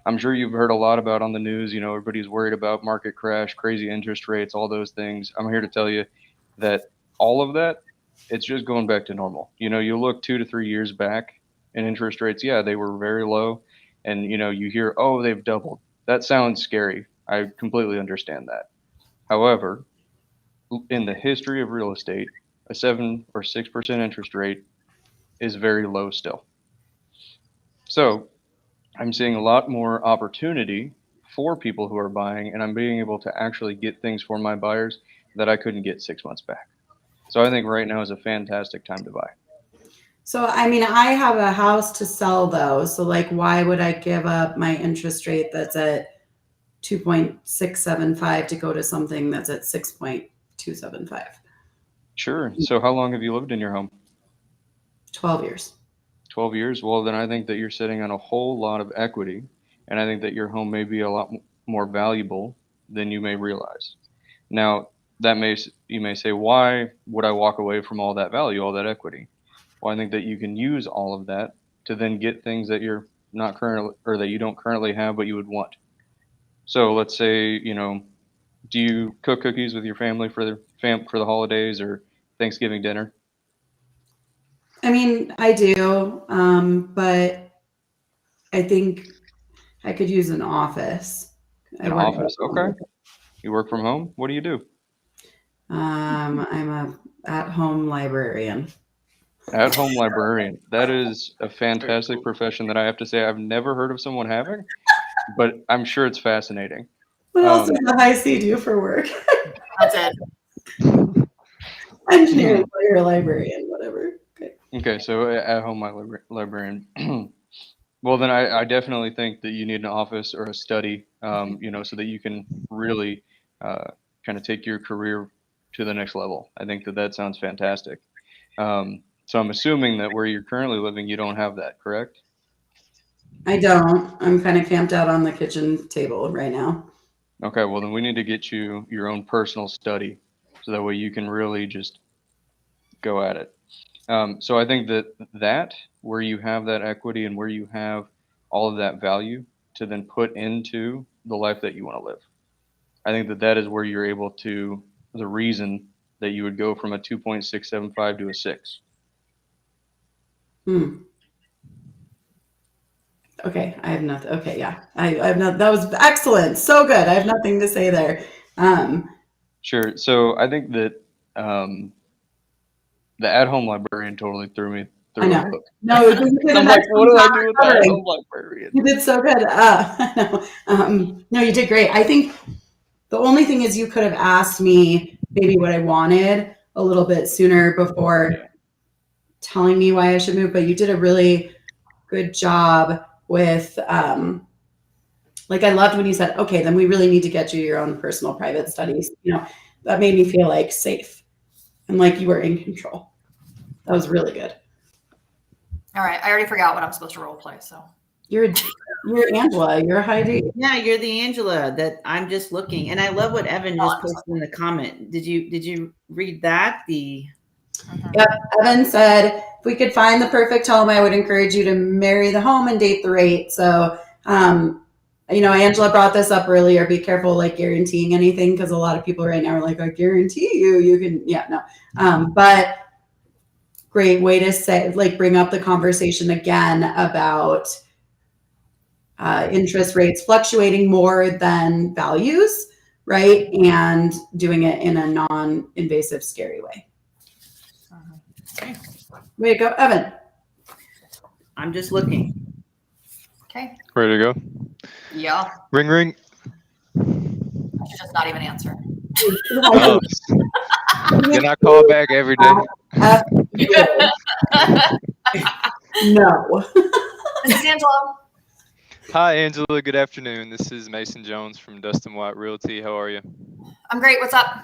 I'm sure you've heard a lot about on the news, everybody's worried about market crash, crazy interest rates, all those things. I'm here to tell you that all of that, it's just going back to normal. You look 2 to 3 years back and interest rates, yeah, they were very low. And, you hear, oh, they've doubled. That sounds scary. I completely understand that. However, in the history of real estate, a 7 or 6% interest rate is very low still. So I'm seeing a lot more opportunity for people who are buying, and I'm being able to actually get things for my buyers that I couldn't get 6 months back. So I think right now is a fantastic time to buy. So, I mean, I have a house to sell though. So, like, why would I give up my interest rate that's at 2.675 to go to something that's at 6.275? Sure. So how long have you lived in your home? 12 years. 12 years? Well, then I think that you're sitting on a whole lot of equity, and I think that your home may be a lot more valuable than you may realize. Now, you may say, why would I walk away from all that value, all that equity? Well, I think that you can use all of that to then get things that you're not currently, or that you don't currently have, but you would want. So let's say, do you cook cookies with your family for the holidays or Thanksgiving dinner? I mean, I do, but I think I could use an office. I An work office, okay. You work from home? What do you do? I'm a at-home librarian. At-home librarian. That is a Very fantastic cool. profession that I have to say I've never heard of someone having, but I'm sure it's fascinating. What else Um, does the high C do for work? That's it. Engineer, lawyer, librarian, whatever. Okay. okay, so at-home librarian. Well, then I definitely think that you need an office or a study, so that you can really kind of take your career to the next level. I think that that sounds fantastic. So I'm assuming that where you're currently living, you don't have that, correct? I don't. I'm kind of camped out on the kitchen table right now. Okay, well then we need to get you your own personal study, so that way you can really just go at it. So I think that where you have that equity and where you have all of that value to then put into the life that you want to live, I think that that is where you're able to, the reason that you would go from a 2.675 to a 6. Hmm. Okay, I have nothing. Okay, yeah, I have not. That was excellent. So good. I have nothing to say there. Um, Sure. So I think that the at-home librarian totally threw me I through a know. hook. No, you did I'm an like, what excellent do I job do with the recovering. at-home librarian? You did so good. No, no, you did great. I think the only thing is you could have asked me maybe what I wanted a little bit sooner before Yeah. telling me why I should move, but you did a really good job with like I loved when you said, okay, then we really need to get you your own personal private studies. That made me feel like safe and like you were in control. That was really good. All right, I already forgot what I'm supposed to role play. So You're Angela. You're Heidi. Yeah, you're the Angela that I'm just looking, and I love what Evan just posted in the comment. Did you read that? Yep. Evan said, if we could find the perfect home, I would encourage you to marry the home and date the rate. So, Angela brought this up earlier. Be careful, like guaranteeing anything, because a lot of people right now are like, I guarantee you can, yeah, no. But great way to say, like, bring up the conversation again about interest rates fluctuating more than values, right? And doing it in a non-invasive, scary way. Way to go, Evan. I'm just looking. okay, Ready to go? yeah, Ring, ring. I should just not even answer. Oh, then I call back every day. F you. No. This is Angela. Hi, Angela. Good afternoon. This is Mason Jones from Dustin White Realty. How are you? I'm great. What's up?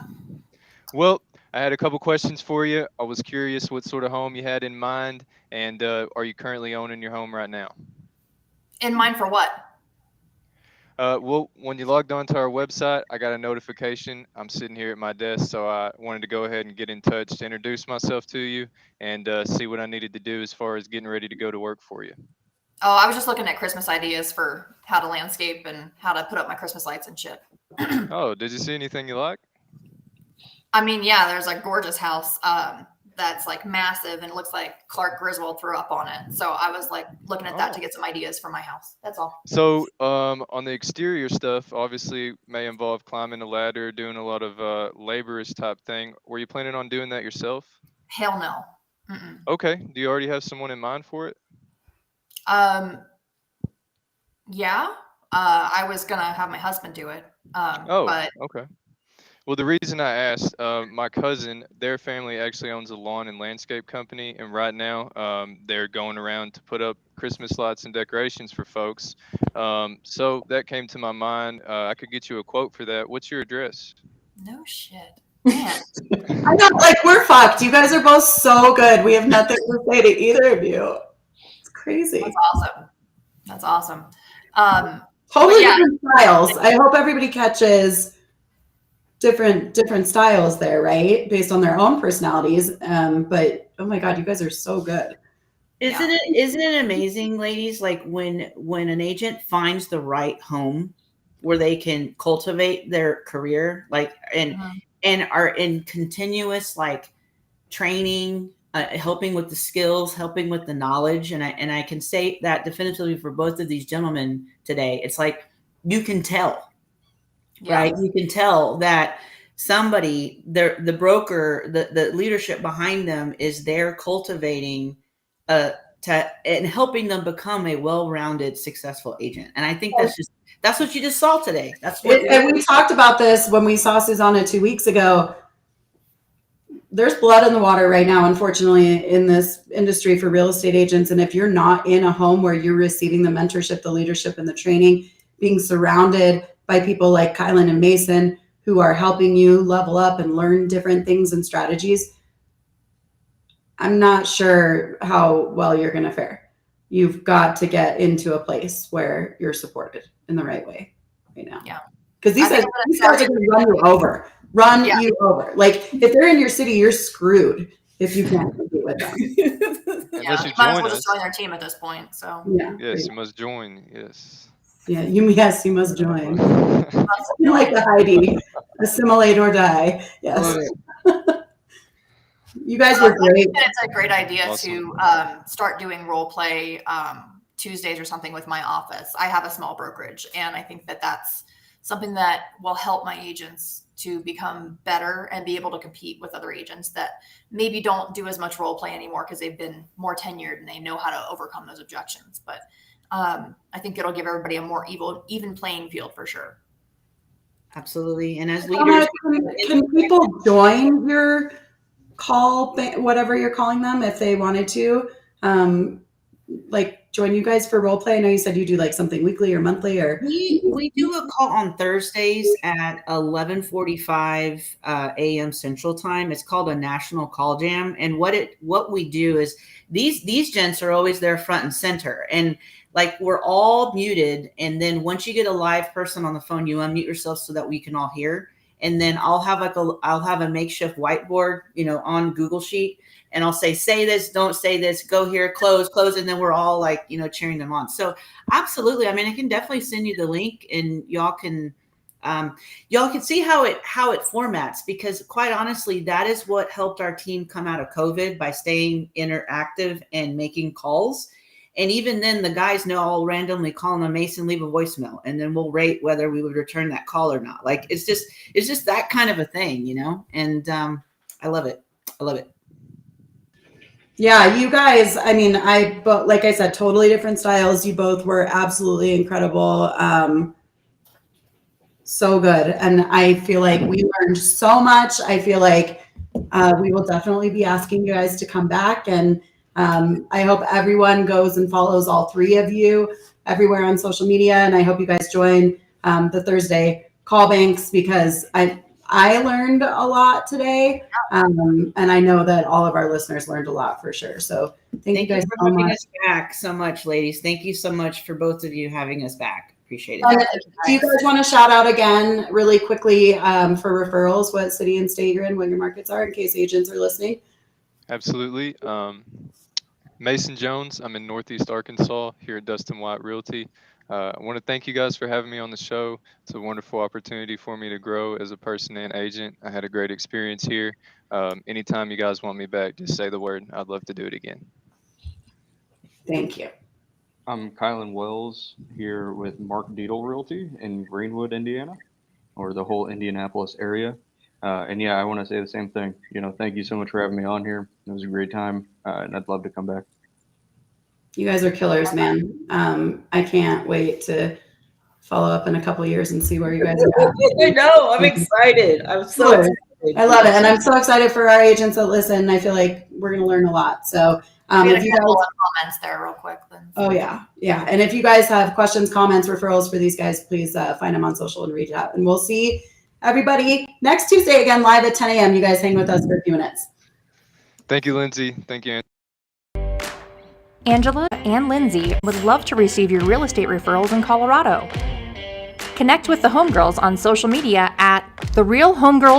Well, I had a couple questions for you. I was curious what sort of home you had in mind, and are you currently owning your home right now? In mind for what? Well, when you logged onto our website, I got a notification. I'm sitting here at my desk, so I wanted to go ahead and get in touch to introduce myself to you and see what I needed to do as far as getting ready to go to work for you. Oh, I was just looking at Christmas ideas for how to landscape and how to put up my Christmas lights and shit. Oh, did you see anything you like? I mean, yeah, there's a gorgeous house that's like massive and it looks like Clark Griswold threw up on it. So I was like looking at that to get some ideas for my house. That's all. So on the exterior stuff, obviously may involve climbing a ladder, doing a lot of laborious type thing. Were you planning on doing that yourself? Hell no. Mm-mm. Okay. Do you already have someone in mind for it? Yeah. I was gonna have my husband do it. Oh, But okay. Well, the reason I asked, my cousin, their family actually owns a lawn and landscape company, and right now they're going around to put up Christmas lights and decorations for folks. So that came to my mind. I could get you a quote for that. What's your address? No shit. Man. I know, like we're fucked. You guys are both so good. We have nothing to say to either of you. It's crazy. That's awesome. That's awesome. Totally yeah. different styles. I hope everybody catches different styles there, right? Based on their own personalities. But oh my God, you guys are so good. Isn't it amazing, ladies? Like when an agent finds the right home where they can cultivate their career, like and are in continuous like training, helping with the skills, helping with the knowledge, and I can say that definitively for both of these gentlemen today. It's like you can tell, right? You can tell that somebody, the broker, the leadership behind them is there cultivating and helping them become a well-rounded, successful agent. And I think that's what you just saw today. That's what and we talked about this when we saw Susanna 2 weeks ago. There's blood in the water right now, unfortunately, in this industry for real estate agents. And if you're not in a home where you're receiving the mentorship, the leadership, and the training, being surrounded by people like Kylan and Mason who are helping you level up and learn different things and strategies, I'm not sure how well you're going to fare. You've got to get into a place where you're supported in the right way right now. Yeah. Because these guys are going to run you over. You over. Like if they're in your city, you're screwed if you can't compete with them. Unless you might as join well us. just join their team at this point. So Yes, you must join. Yes. Yeah, you must join. Like the Heidi, assimilate or die. Yes. You guys were great. I think that it's a great idea Awesome. to start doing role play Tuesdays or something with my office. I have a small brokerage, and I think that that's something that will help my agents to become better and be able to compete with other agents that maybe don't do as much role play anymore because they've been more tenured and they know how to overcome those objections. But I think it'll give everybody a more even playing field for sure. Absolutely. And as leaders, can people join your call, whatever you're calling them, if they wanted to, like join you guys for role play? I know you said you do like something weekly or monthly, or we do a call on Thursdays at 11:45 a.m. Central Time. It's called a National Call Jam, and what we do is these gents are always there front and center, and like we're all muted, and then once you get a live person on the phone, you unmute yourself so that we can all hear. And then I'll have a makeshift whiteboard, on Google Sheet, and I'll say this, don't say this, go here, close, and then we're all like, cheering them on. So absolutely. I mean, I can definitely send you the link, and y'all can see how it formats, because quite honestly, that is what helped our team come out of COVID, by staying interactive and making calls. And even then, the guys know I'll randomly call them, Mason, leave a voicemail, and then we'll rate whether we would return that call or not. Like it's just that kind of a thing, And I love it. yeah, you guys. I mean, like I said, totally different styles. You both were absolutely incredible. So good, and I feel like we learned so much. I feel like we will definitely be asking you guys to come back, and I hope everyone goes and follows all three of you everywhere on social media. And I hope you guys join the Thursday call banks, because I learned a lot today. And I know that all of our listeners learned a lot for sure. So thank you guys for so having much. us back so much, ladies. Thank you so much for both of you having us back. Appreciate it. Do you guys want to shout out again really quickly for referrals, what city and state you're in, what your markets are, in case agents are listening? Absolutely. Mason Jones. I'm in Northeast Arkansas here at Dustin White Realty. I want to thank you guys for having me on the show. It's a wonderful opportunity for me to grow as a person and agent. I had a great experience here. Anytime you guys want me back, just say the word. I'd love to do it again. Thank you. I'm Kylan Wells here with Mark Deedle Realty in Greenwood, Indiana, or the whole Indianapolis area. And yeah, I want to say the same thing. Thank you so much for having me on here. It was a great time, and I'd love to come back. You guys are killers, man. I can't wait to follow up in a couple of years and see where you guys are at. I know. I'm excited. I'm so Good. excited. I love it. And I'm so excited for our agents that listen. I feel like we're going to learn a lot. So if you guys, comments there real quick then. oh yeah. Yeah. And if you guys have questions, comments, referrals for these guys, please find them on social and reach out. And we'll see everybody next Tuesday again, live at 10 a.m. You guys hang with us for a few minutes. Thank you, Lindsay. Thank you, Angela and Lindsay would love to receive your real estate referrals in Colorado. Connect with the Homegirls on social media at The Real Homegirls